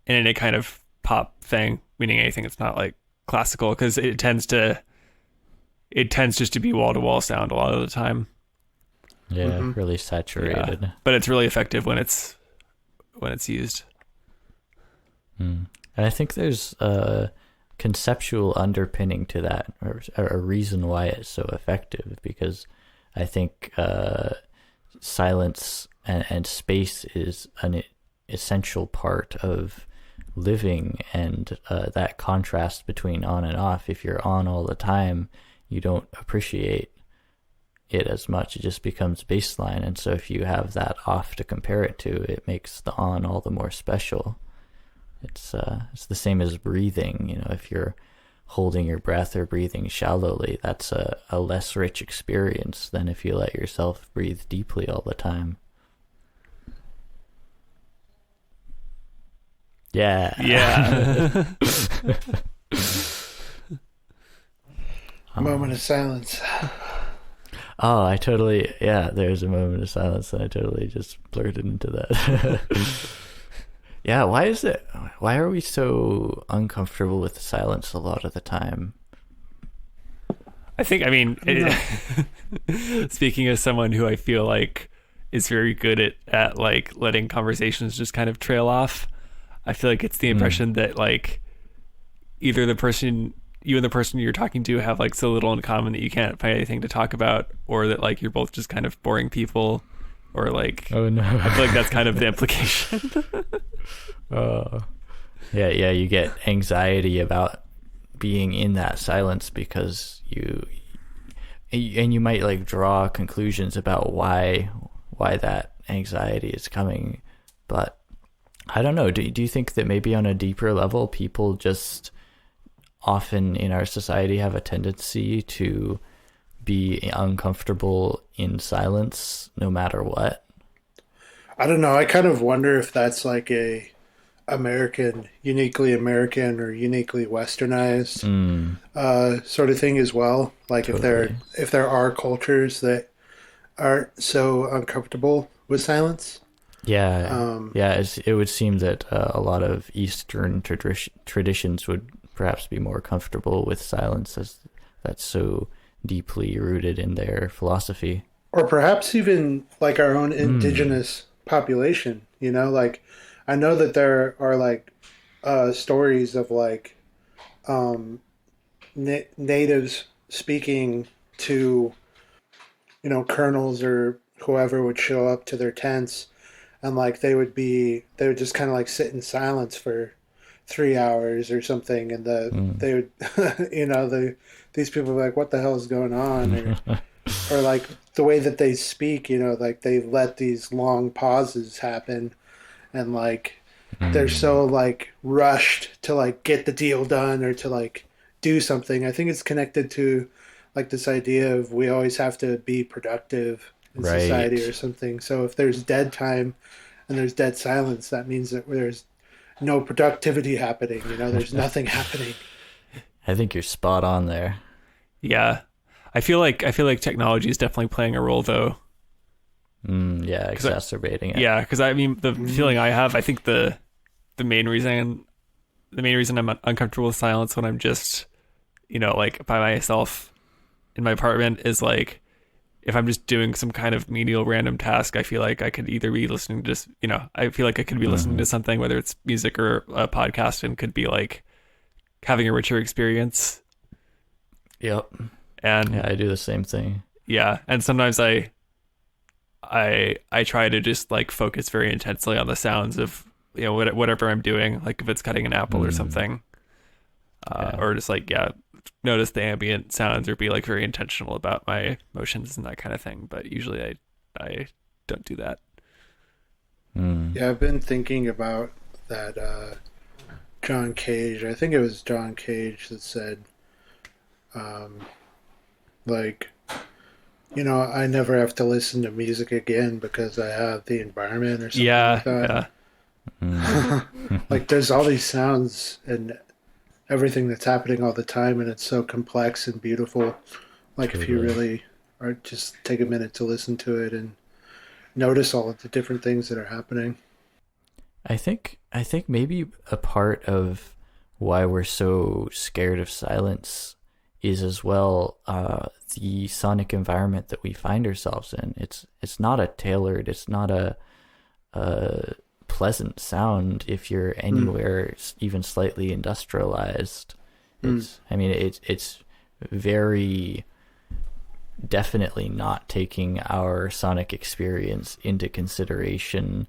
any kind of pop thing, meaning anything that's not like classical, because it tends just to be wall-to-wall sound a lot of the time. Yeah, really saturated. Yeah. But it's really effective when it's used. And I think there's a conceptual underpinning to that, or a reason why it's so effective, because I think silence and space is an essential part of living, and that contrast between on and off. If you're on all the time, you don't appreciate it as much. It just becomes baseline, and so if you have that off to compare it to, it makes the on all the more special. It's the same as breathing. You know, if you're holding your breath or breathing shallowly, that's a less rich experience than if you let yourself breathe deeply all the time. Yeah. Moment of silence. Oh, there's a moment of silence, and I totally just blurted into that. Yeah, why are we so uncomfortable with silence a lot of the time? Speaking as someone who I feel like is very good at like letting conversations just kind of trail off, I feel like it's the impression that like either you and the person you're talking to have like so little in common that you can't find anything to talk about, or that like you're both just kind of boring people, or like, oh no, I feel like that's kind of the implication. Yeah, you get anxiety about being in that silence because you might like draw conclusions about why that anxiety is coming, but I don't know. Do you think that maybe on a deeper level, people just often in our society have a tendency to be uncomfortable in silence no matter what? I don't know. I kind of wonder if that's like uniquely American or uniquely westernized sort of thing as well. Like Totally. if there are cultures that aren't so uncomfortable with silence. It would seem that a lot of Eastern traditions would perhaps be more comfortable with silence, as that's so deeply rooted in their philosophy. Or perhaps even like our own indigenous population, you know, like I know that there are like stories of like natives speaking to, you know, colonels or whoever would show up to their tents, and like they would just kind of like sit in silence for 3 hours or something, and they would you know, these people were like, what the hell is going on? Or like the way that they speak, you know, like they let these long pauses happen, and like they're so like rushed to like get the deal done or to like do something. I think it's connected to like this idea of we always have to be productive in society or something. So if there's dead time and there's dead silence, that means that there's no productivity happening, you know, there's nothing happening. I think you're spot on there. Yeah. I feel like technology is definitely playing a role though. Exacerbating it. Yeah, because I mean the feeling I have, I think the main reason I'm uncomfortable with silence when I'm just, you know, like by myself in my apartment is like if I'm just doing some kind of menial random task, I feel like I could either be listening to just, you know, I feel like I could be listening to something, whether it's music or a podcast, and could be like having a richer experience. Yep. And yeah, I do the same thing. Yeah, and sometimes I try to just like focus very intensely on the sounds of, you know, whatever I'm doing, like if it's cutting an apple or something, or just like notice the ambient sounds or be like very intentional about my motions and that kind of thing. But usually I don't do that. Yeah, I've been thinking about that John Cage. I think it was John Cage that said, like, you know, I never have to listen to music again because I have the environment or something like that. Yeah. Like there's all these sounds and everything that's happening all the time, and it's so complex and beautiful. Like if you really are just take a minute to listen to it and notice all of the different things that are happening. I think maybe a part of why we're so scared of silence is as well the sonic environment that we find ourselves in. It's not a tailored, it's not a pleasant sound if you're anywhere even slightly industrialized. I mean, it's very definitely not taking our sonic experience into consideration.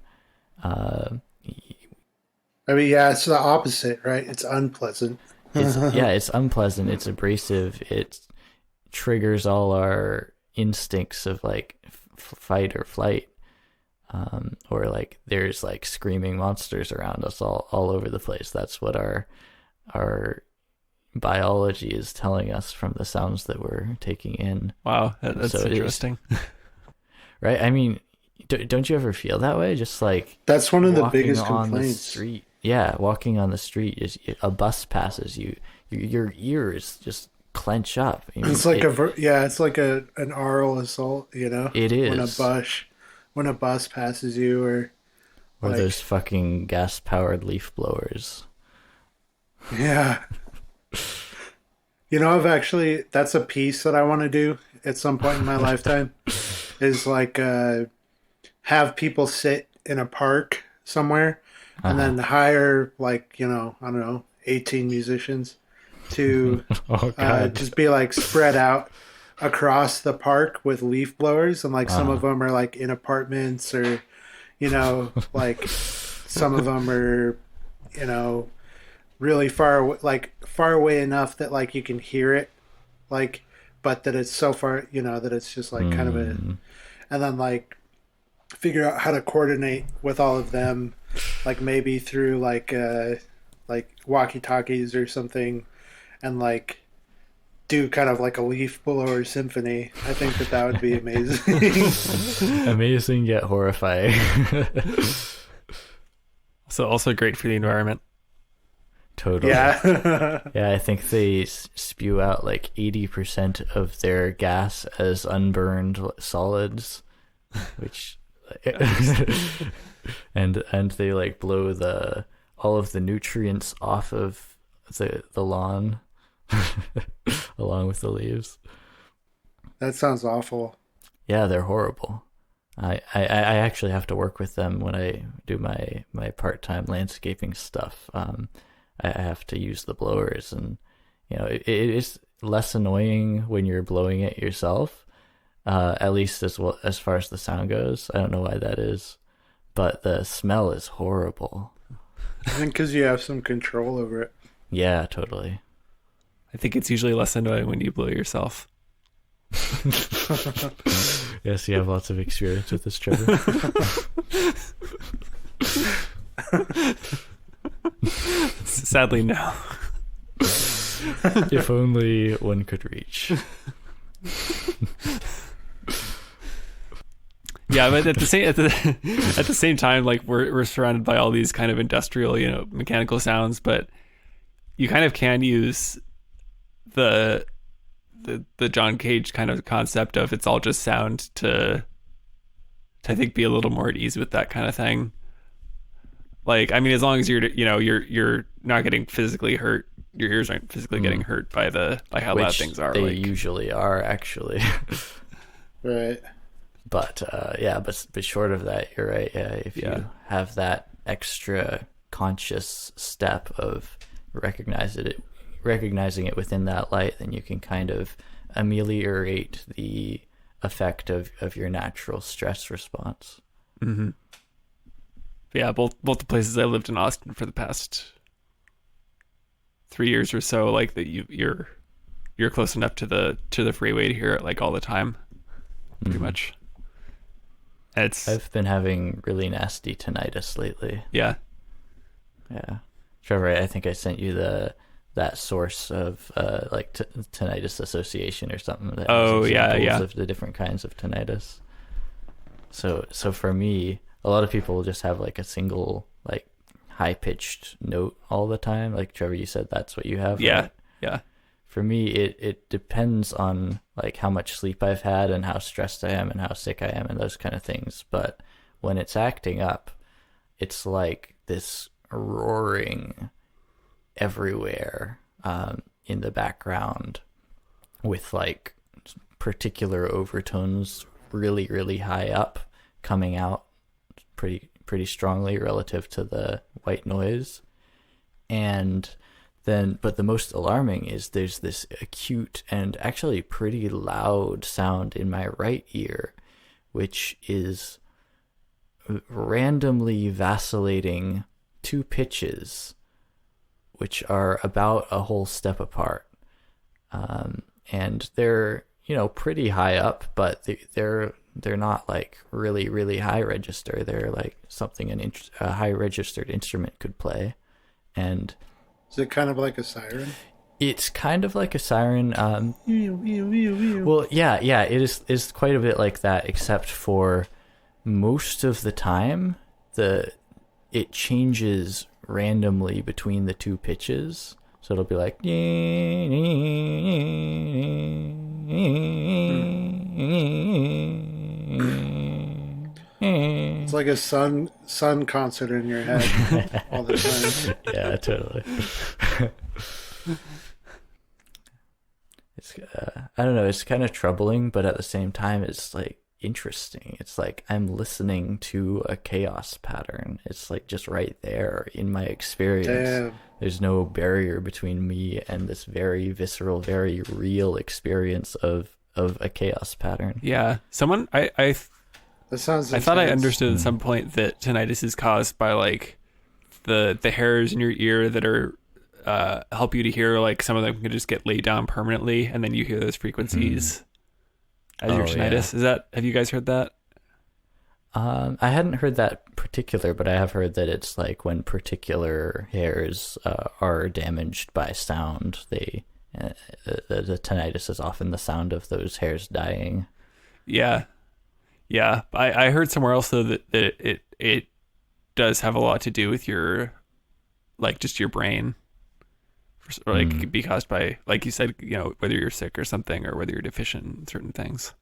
I mean, yeah, it's the opposite, right? It's unpleasant. It's unpleasant. It's abrasive. It triggers all our instincts of like fight or flight, or like there's like screaming monsters around us all over the place. That's what our biology is telling us from the sounds that we're taking in. Wow, that's So interesting. Right? I mean, don't you ever feel that way? Just like That's one of the walking biggest on the complaints. street. Yeah, walking on the street is a bus passes you, your ears just clench up. I mean, It's like it's like an oral assault, you know? It When is. when a bus passes you, or Or like, those fucking gas powered leaf blowers. yeah. You know, that's a piece that I want to do at some point in my lifetime, is like have people sit in a park somewhere and then hire, like, you know, I don't know, 18 musicians to Oh god. just be like spread out across the park with leaf blowers, and like some of them are like in apartments, or, you know, like some of them are, you know, really far away enough that like you can hear it, like, but that it's so far, you know, that it's just like kind of a, and then like figure out how to coordinate with all of them, like maybe through like walkie talkies or something, and like do kind of like a leaf blower symphony. I think that would be amazing. Amazing yet horrifying. So also great for the environment. Totally. Yeah. Yeah, I think they spew out like 80% of their gas as unburned solids, which and they like blow all of the nutrients off of the lawn along with the leaves. That sounds awful. Yeah, they're horrible. I actually have to work with them when I do my part-time landscaping stuff. I have to use the blowers, and you know it is less annoying when you're blowing it yourself, at least as far as the sound goes. I don't know why that is, but the smell is horrible. I think because you have some control over it. Yeah, totally. I think it's usually less annoying when you blow yourself. Yes, you have lots of experience with this, Trevor. Sadly, no. If only one could reach. Yeah, but at the same time, like we're surrounded by all these kind of industrial, you know, mechanical sounds, but you kind of can use the John Cage kind of concept of it's all just sound to I think be a little more at ease with that kind of thing. Like, I mean, as long as you're not getting physically hurt, your ears aren't physically getting hurt by how loud Which things are. they Like, usually are, actually. Right. But but short of that, you're right. Yeah, if you have that extra conscious step of recognizing it within that light, then you can kind of ameliorate the effect of your natural stress response. mm-hmm. Yeah, both the places I lived in Austin for the past 3 years or so, like that you're close enough to the freeway to hear it like all the time, pretty much. I've been having really nasty tinnitus lately. Yeah. Trevor, I think I sent you that source of like tinnitus association or something. That has examples of the different kinds of tinnitus. So for me, a lot of people will just have like a single like high pitched note all the time. Like Trevor, you said that's what you have. Yeah. Right? Yeah. For me, it depends on like how much sleep I've had and how stressed I am and how sick I am and those kind of things. But when it's acting up, it's like this roaring everywhere in the background with like particular overtones really, really high up coming out pretty strongly relative to the white noise. And then, but the most alarming is there's this acute and actually pretty loud sound in my right ear, which is randomly vacillating two pitches, which are about a whole step apart. And they're, pretty high up, but they're not like really, really high register. They're like something a high registered instrument could play. And is it kind of like a siren? It's kind of like a siren. Well, yeah, it is quite a bit like that, except for most of the time it changes randomly between the two pitches. So it'll be like it's like a sun concert in your head all the time. Yeah, totally. It's I don't know, it's kind of troubling, but at the same time it's like interesting. It's like I'm listening to a chaos pattern. It's like just right there in my experience. Damn. There's no barrier between me and this very visceral, very real experience of a chaos pattern. Yeah. Someone That sounds I thought I intense. understood at some point that tinnitus is caused by like the hairs in your ear that are help you to hear. Like some of them can just get laid down permanently, and then you hear those frequencies as your tinnitus. Yeah. Have you guys heard that? I hadn't heard that particular, but I have heard that it's like when particular hairs are damaged by sound, the tinnitus is often the sound of those hairs dying. Yeah. I heard somewhere else though that it does have a lot to do with your, like, just your brain, or like it could be caused by, like you said, whether you're sick or something, or whether you're deficient in certain things.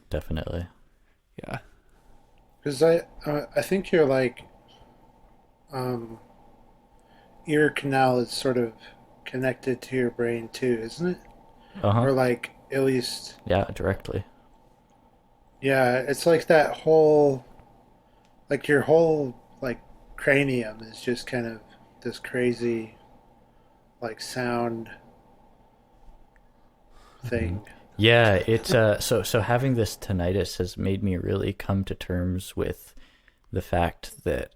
Definitely. Yeah. Because I think your like ear canal is sort of connected to your brain too, isn't it? Or like at least directly. Yeah, it's like that whole, like your whole like cranium is just kind of this crazy like sound thing. Yeah, it's so having this tinnitus has made me really come to terms with the fact that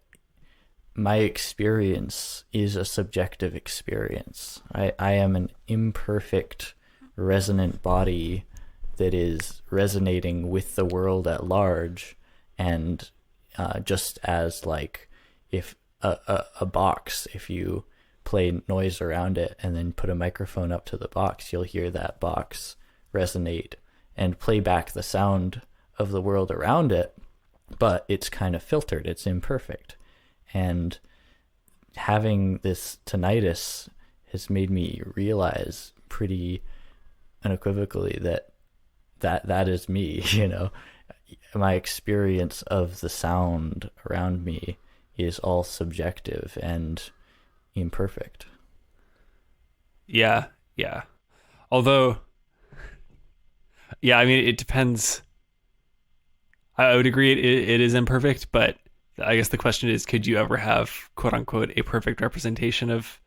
my experience is a subjective experience. I am an imperfect resonant body that is resonating with the world at large, and just as like if a box, if you play noise around it and then put a microphone up to the box, you'll hear that box resonate and play back the sound of the world around it, but it's kind of filtered, it's imperfect. And having this tinnitus has made me realize pretty unequivocally that is me. My experience of the sound around me is all subjective and imperfect. Yeah. Although, I mean, it depends. I would agree it is imperfect, but I guess the question is, could you ever have, quote unquote, a perfect representation of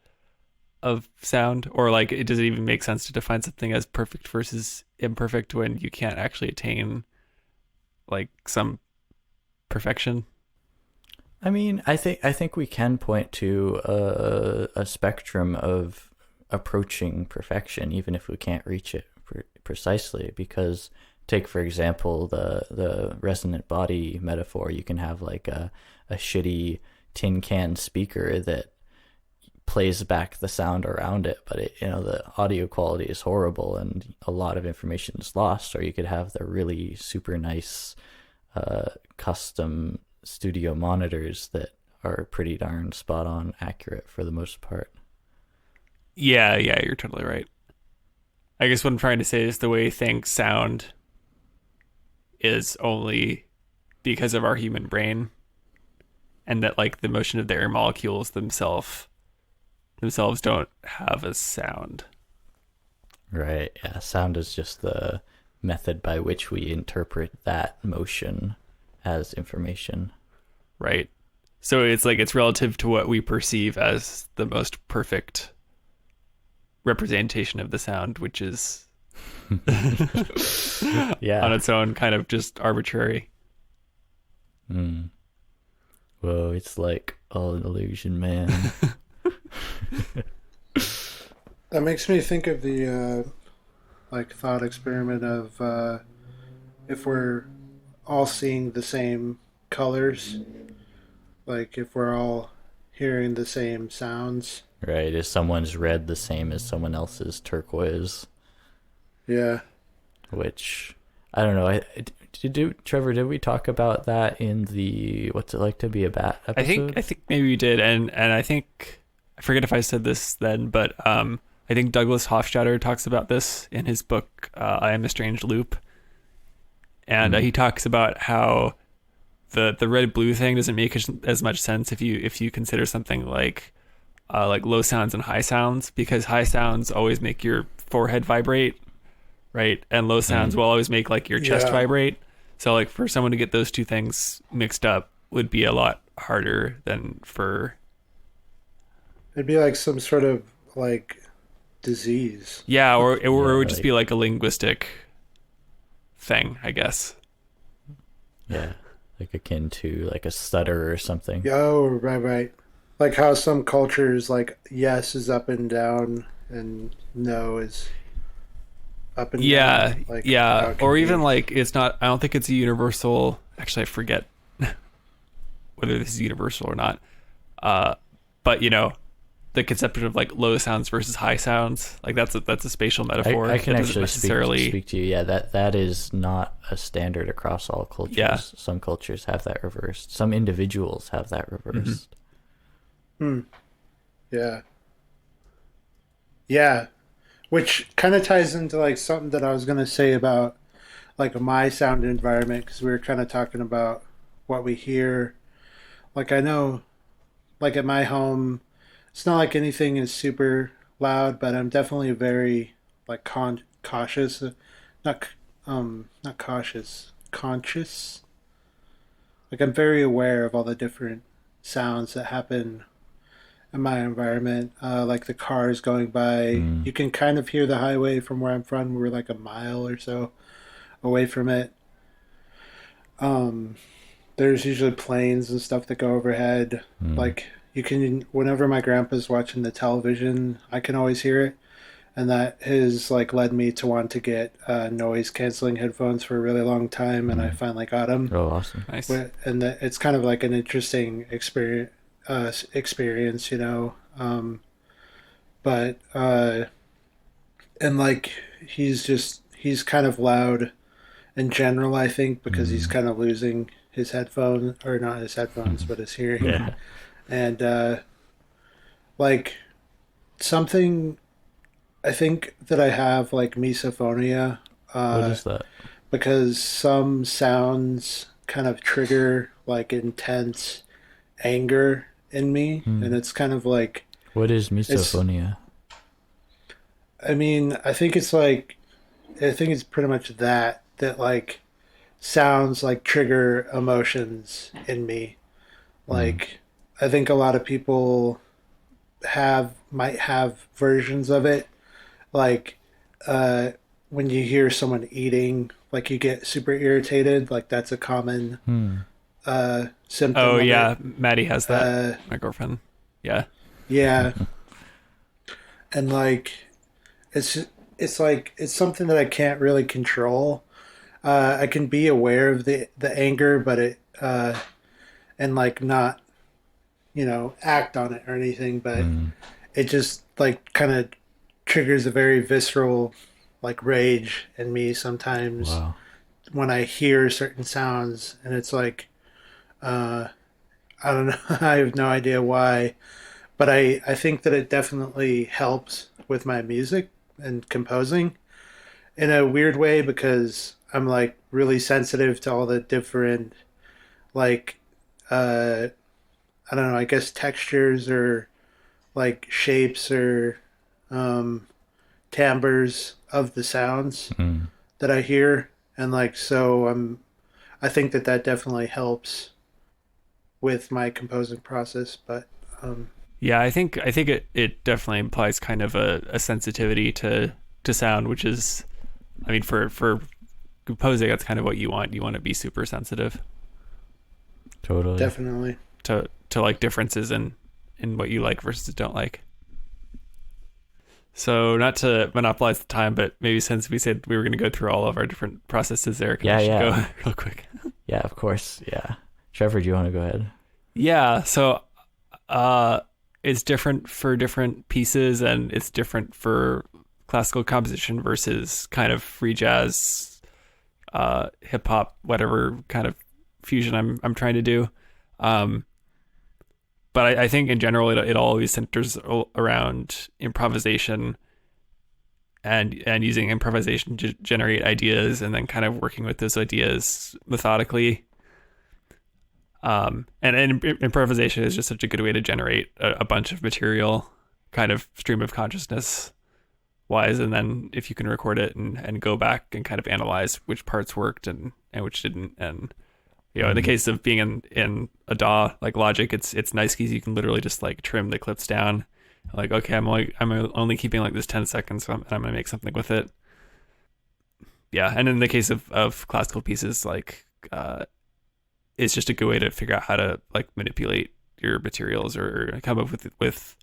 sound? Or like, does it even make sense to define something as perfect versus imperfect when you can't actually attain like some perfection? I mean, I think we can point to a spectrum of approaching perfection, even if we can't reach it precisely. Because take, for example, the resonant body metaphor. You can have like a shitty tin can speaker that plays back the sound around it, but the audio quality is horrible and a lot of information is lost. Or you could have the really super nice custom studio monitors that are pretty darn spot on accurate for the most part. Yeah, you're totally right. I guess what I'm trying to say is the way things sound is only because of our human brain. and that like the motion of the air molecules themselves don't have a sound. Right. Yeah. Sound is just the method by which we interpret that motion as information. Right. So it's like it's relative to what we perceive as the most perfect representation of the sound, which is Yeah. on its own kind of just arbitrary. Mm. Whoa, it's like all an illusion, man. That makes me think of the like thought experiment of if we're all seeing the same colors, like if we're all hearing the same sounds. Right. Is someone's red the same as someone else's turquoise? Yeah. Which, I don't know. Trevor, did we talk about that in the What's It Like to Be a Bat episode? I think maybe we did, and I think I forget if I said this then, but I think Douglas Hofstadter talks about this in his book I Am a Strange Loop, and he talks about how the red blue thing doesn't make as much sense if you consider something like low sounds and high sounds, because high sounds always make your forehead vibrate, right, and low sounds will always make like your chest vibrate. So like for someone to get those two things mixed up would be a lot harder than for... It'd be like some sort of like disease. Yeah, or it would just be like a linguistic thing, I guess. Yeah, like akin to like a stutter or something. Oh, right. Like how some cultures like yes is up and down and no is up and down. Like, yeah. Or even like it's not. I don't think it's a universal. Actually, I forget whether this is universal or not. But you know, the conception of like low sounds versus high sounds, like that's a spatial metaphor. I can actually necessarily speak to you. Yeah, that is not a standard across all cultures. Yeah. Some cultures have that reversed. Some individuals have that reversed. Yeah. Yeah. Which kind of ties into like something that I was going to say about like my sound environment, because we were kind of talking about what we hear. Like I know, like at my home, it's not like anything is super loud, but I'm definitely very like cautious, not cautious, conscious. Like I'm very aware of all the different sounds that happen in my environment. Like the cars going by, you can kind of hear the highway from where I'm from. We're like a mile or so away from it. There's usually planes and stuff that go overhead. Like you can, whenever my grandpa's watching the television, I can always hear it, and that has like led me to want to get noise canceling headphones for a really long time, and I finally got them. Oh, awesome! nice. And it's kind of like an interesting experience, you know. But and like he's kind of loud in general, I think, because he's kind of losing his headphones, or not his headphones, but his hearing. Yeah. And like something, I think that I have like misophonia. What is that? Because some sounds kind of trigger like intense anger in me, and it's kind of like, What is misophonia? I mean, I think it's pretty much that like sounds like trigger emotions in me. Like I think a lot of people might have versions of it, like when you hear someone eating, like you get super irritated. Like that's a common symptom. Oh of yeah, it. Maddie has that. My girlfriend. Yeah. Yeah. And like it's like it's something that I can't really control. I can be aware of the anger, but it and like not, you know, act on it or anything, but it just like kind of triggers a very visceral like rage in me sometimes. Wow. When I hear certain sounds, and it's like I don't know, I have no idea why, but I think that it definitely helps with my music and composing in a weird way, because I'm like really sensitive to all the different like I don't know, I guess textures or like shapes or um, timbres of the sounds Mm. that I hear, and like so I think that that definitely helps with my composing process. But um, Yeah, I think it definitely implies kind of a sensitivity to sound, which is, I mean, for composing, that's kind of what you want. You want to be super sensitive Totally. definitely, to like differences in what you like versus don't like. So not to monopolize the time, but maybe since we said we were going to go through all of our different processes, Eric, Yeah, we should yeah. go real quick. Yeah, of course. Yeah. Trevor, do you want to go ahead? Yeah, so uh, it's different for different pieces, and it's different for classical composition versus kind of free jazz, hip hop, whatever kind of fusion I'm trying to do. Um, but I think in general, it always centers around improvisation and using improvisation to generate ideas, and then kind of working with those ideas methodically. And improvisation is just such a good way to generate a bunch of material, kind of stream of consciousness wise. And then if you can record it and go back and kind of analyze which parts worked and which didn't. And, you know, in the case of being in a DAW, like Logic, it's nice because you can literally just like trim the clips down. Like, okay, I'm only keeping like this 10 seconds, so I'm going to make something with it. Yeah. And in the case of classical pieces, like, it's just a good way to figure out how to like manipulate your materials or come up with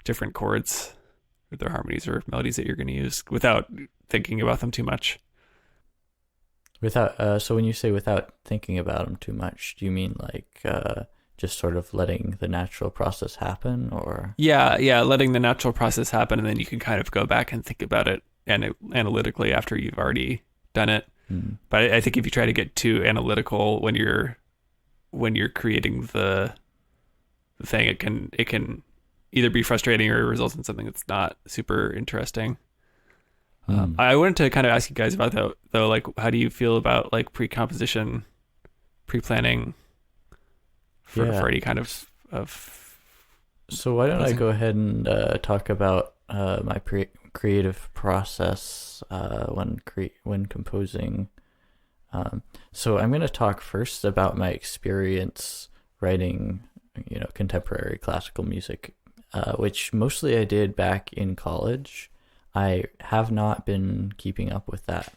different chords or their harmonies or melodies that you're going to use without thinking about them too much. Without so when you say without thinking about them too much, do you mean like just sort of letting the natural process happen, or? Yeah, letting the natural process happen, and then you can kind of go back and think about it analytically after you've already done it. But I think if you try to get too analytical when you're creating the thing, it can either be frustrating or result in something that's not super interesting. I wanted to kind of ask you guys about that though. Like, how do you feel about like pre-composition, pre-planning for any kind of? So why don't I go ahead and talk about my creative process when composing. So I'm going to talk first about my experience writing, contemporary classical music, which mostly I did back in college. I have not been keeping up with that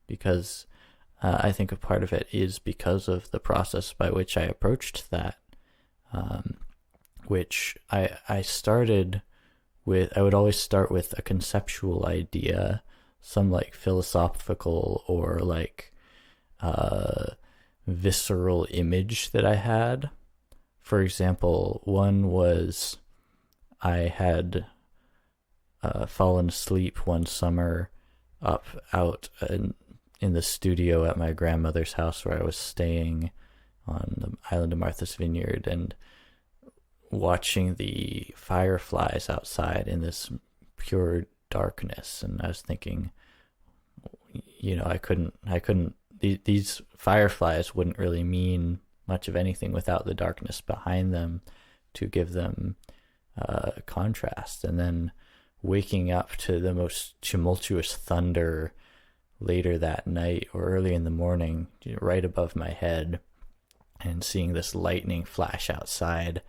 because I think a part of it is because of the process by which I approached that, which I started with. I would always start with a conceptual idea, some like philosophical or like visceral image that I had. For example, one was I had fallen asleep one summer out in the studio at my grandmother's house where I was staying on the island of Martha's Vineyard, and watching the fireflies outside in this pure darkness. And I was thinking, I couldn't these fireflies wouldn't really mean much of anything without the darkness behind them to give them contrast. And then waking up to the most tumultuous thunder later that night or early in the morning, right above my head, and seeing this lightning flash outside.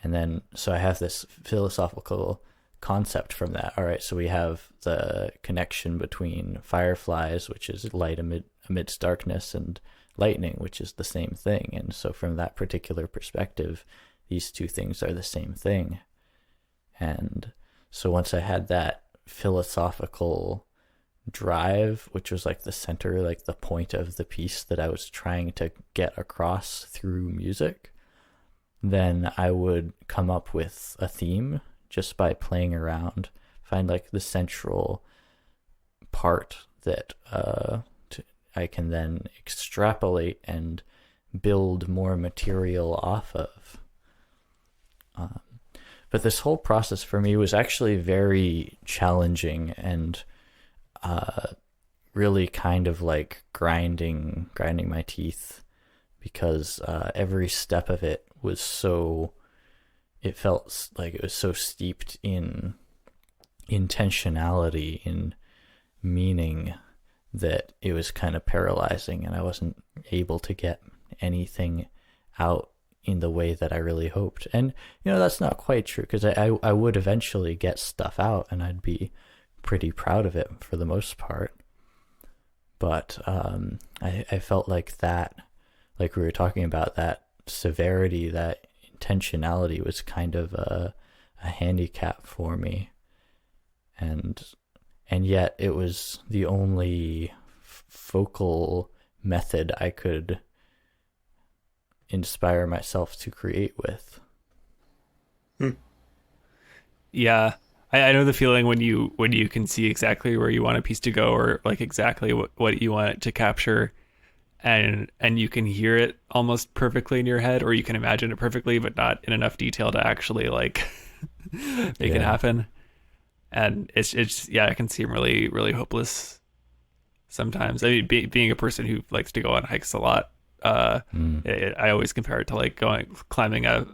And then, so I have this philosophical concept from that. All right, so we have the connection between fireflies, which is light amidst darkness, and lightning, which is the same thing. And so from that particular perspective, these two things are the same thing. And so once I had that philosophical drive, which was like the center, like the point of the piece that I was trying to get across through music, then I would come up with a theme just by playing around, find like the central part that I can then extrapolate and build more material off of. But this whole process for me was actually very challenging and really kind of like grinding my teeth, because every step of it was so, it felt like it was so steeped in intentionality, in meaning, that it was kind of paralyzing, and I wasn't able to get anything out in the way that I really hoped. And that's not quite true, because I would eventually get stuff out and I'd be pretty proud of it for the most part. But I felt like that, like we were talking about, that severity, that intentionality was kind of a handicap for me. And yet it was the only focal method I could inspire myself to create with. Yeah. I know the feeling when you can see exactly where you want a piece to go, or like exactly what you want it to capture, and you can hear it almost perfectly in your head, or you can imagine it perfectly but not in enough detail to actually like make it happen. And it's yeah, it can seem really, really hopeless sometimes. I mean, being a person who likes to go on hikes a lot, I always compare it to like climbing a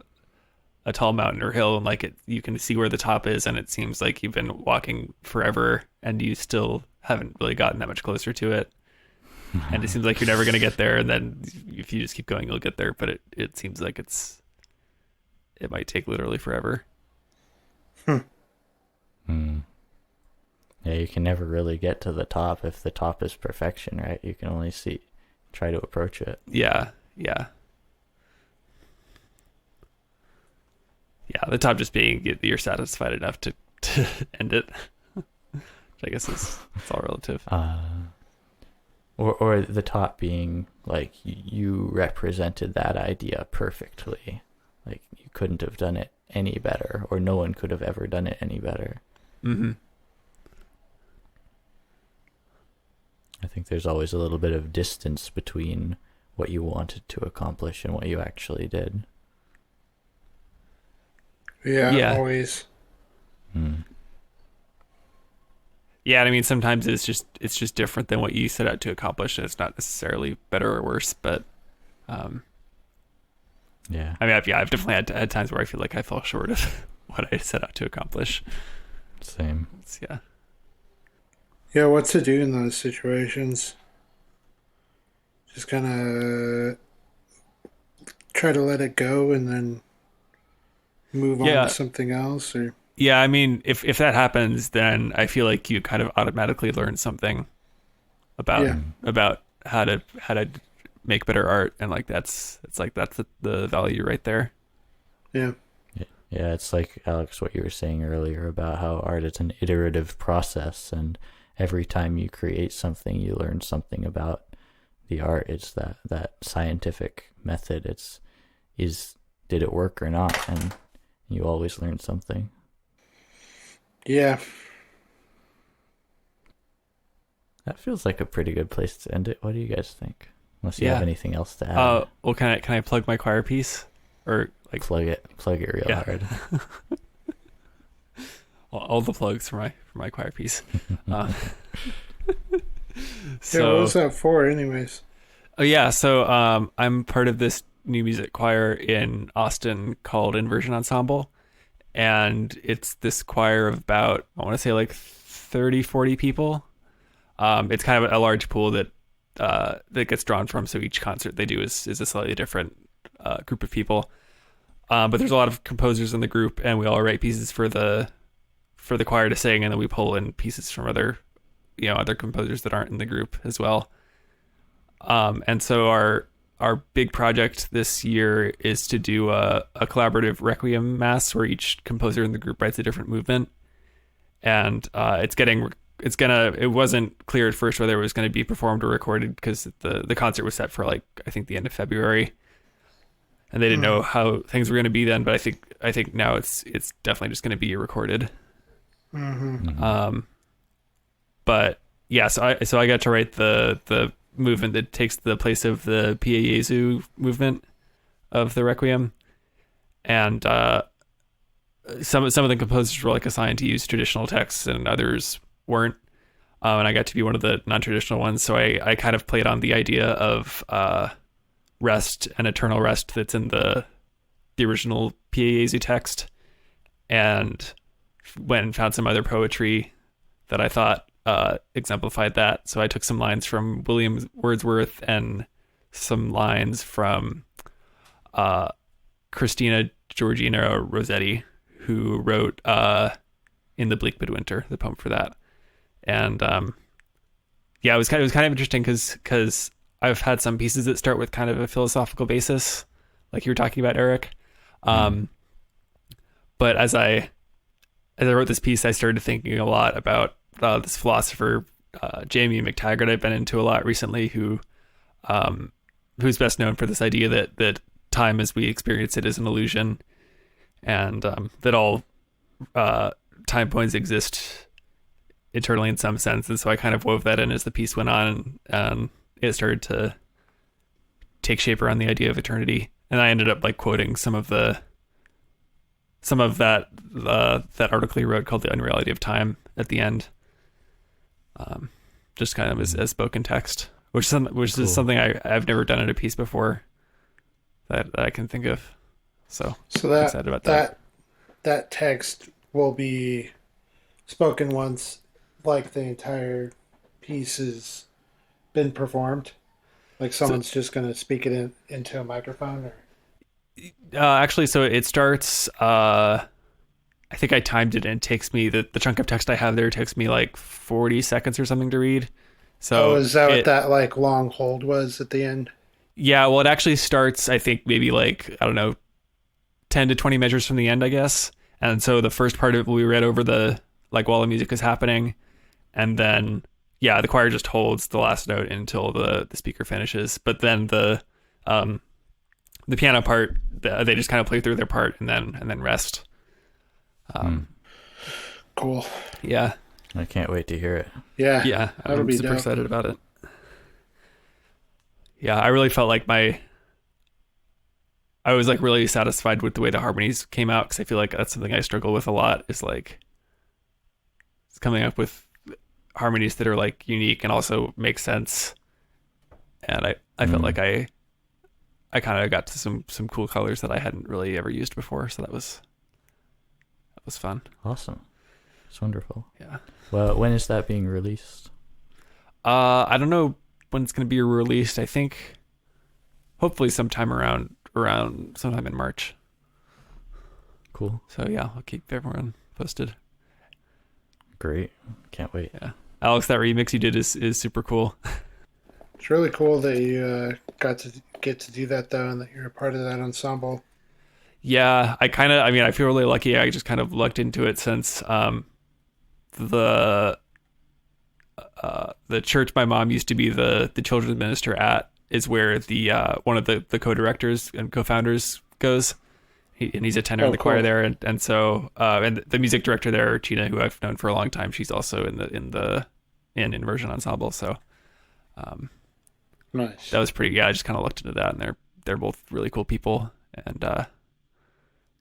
tall mountain or hill, and like you can see where the top is, and it seems like you've been walking forever and you still haven't really gotten that much closer to it. And it seems like you're never going to get there, and then if you just keep going, you'll get there, but it seems like it might take literally forever. Yeah, you can never really get to the top if the top is perfection, right? You can only try to approach it. Yeah, the top just being you're satisfied enough to end it. Which I guess it's all relative. Or the top being like you represented that idea perfectly. Like you couldn't have done it any better, or no one could have ever done it any better. Mm-hmm. I think there's always a little bit of distance between what you wanted to accomplish and what you actually did. Yeah. Always. Yeah, I mean, sometimes it's just different than what you set out to accomplish, and it's not necessarily better or worse. But yeah, I mean, I've definitely had times where I feel like I fell short of what I set out to accomplish. Same. Yeah, what to do in those situations? Just kind of try to let it go and then move on to something else, or yeah, I mean, if that happens, then I feel like you kind of automatically learn something about how to make better art, and like that's the value right there. Yeah, it's like, Alex, what you were saying earlier about how art is an iterative process, and every time you create something, you learn something about the art. It's that scientific method. Did it work or not? And you always learn something. Yeah. That feels like a pretty good place to end it. What do you guys think? Unless you have anything else to add. Well, can I plug my choir piece, or like plug it real hard? All the plugs for my choir piece. So what was that for, anyways? Oh yeah, so I'm part of this new music choir in Austin called Inversion Ensemble, and it's this choir of about, I want to say like 30-40 people. It's kind of a large pool that gets drawn from, so each concert they do is a slightly different group of people, but there's a lot of composers in the group, and we all write pieces for the choir to sing, and then we pull in pieces from other composers that aren't in the group as well. And so our big project this year is to do a collaborative requiem mass where each composer in the group writes a different movement. And it wasn't clear at first whether it was going to be performed or recorded, because the concert was set for like, I think the end of February, and they didn't know how things were going to be then. But I think now it's definitely just going to be recorded. Mm-hmm. But yeah, so I got to write the movement that takes the place of the Pie Jesu movement of the Requiem, and some of the composers were like assigned to use traditional texts, and others weren't, and I got to be one of the non-traditional ones. So I kind of played on the idea of rest and eternal rest that's in the the original P.A.Z. text and went and found some other poetry that I thought exemplified that. So I took some lines from William Wordsworth and some lines from Christina Georgina Rossetti, who wrote In the Bleak Midwinter, the poem for that. And it was kind of interesting because I've had some pieces that start with kind of a philosophical basis, like you were talking about, Eric. But as I wrote this piece, I started thinking a lot about this philosopher Jamie McTaggart I've been into a lot recently, who's best known for this idea that time as we experience it is an illusion, and that all time points exist eternally in some sense. And so I kind of wove that in as the piece went on, and it started to take shape around the idea of eternity. And I ended up like quoting some of that article he wrote called The Unreality of Time at the end, just kind of as spoken text, which is something I've never done in a piece before that I can think of. So that, excited about that. That text will be spoken once, like the entire piece has been performed. Like someone's just going to speak it into a microphone, or actually, so it starts. I think I timed it, and it takes me the chunk of text I have there takes me like 40 seconds or something to read. So is that what that like long hold was at the end? Yeah, well, it actually starts, I think, maybe like, I don't know, 10 to 20 measures from the end, I guess. And so the first part of it we read over while the music is happening. And then, the choir just holds the last note until the speaker finishes. But then the piano part, they just kind of play through their part and then rest. Cool. Yeah. I can't wait to hear it. Yeah. I'm super excited about it. Yeah, I really felt like I was like really satisfied with the way the harmonies came out, because I feel like that's something I struggle with a lot, is like it's coming up with harmonies that are like unique and also make sense. And I felt like I kind of got to some cool colors that I hadn't really ever used before, so that was fun. Awesome. It's wonderful. Yeah. Well, when is that being released? I don't know when it's going to be released. I think hopefully sometime around sometime in March. Cool. So yeah, I'll keep everyone posted. Great. Can't wait. Yeah. Alex, that remix you did is super cool. It's really cool that you got to get to do that, though, and that you're a part of that ensemble. Yeah, I feel really lucky. I just kind of lucked into it since the church my mom used to be the children's minister at is where the one of the co-directors and co-founders goes. He's a tenor in the choir there, and so and the music director there, Gina, who I've known for a long time, she's also in the inversion ensemble. So nice. That was pretty. Yeah, I just kind of looked into that, and they're both really cool people, and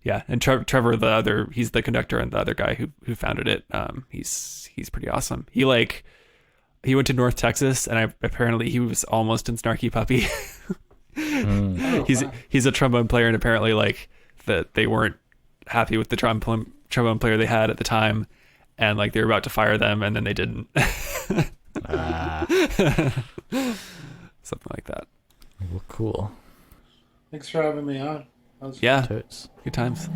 and Trevor, he's the conductor, and the other guy who founded it, he's pretty awesome. He went to North Texas, and apparently he was almost in Snarky Puppy. He's a trombone player, and apparently like that they weren't happy with the trombone player they had at the time, and like they were about to fire them, and then they didn't. Something like that. Well, cool. Thanks for having me on. Totes. Good times.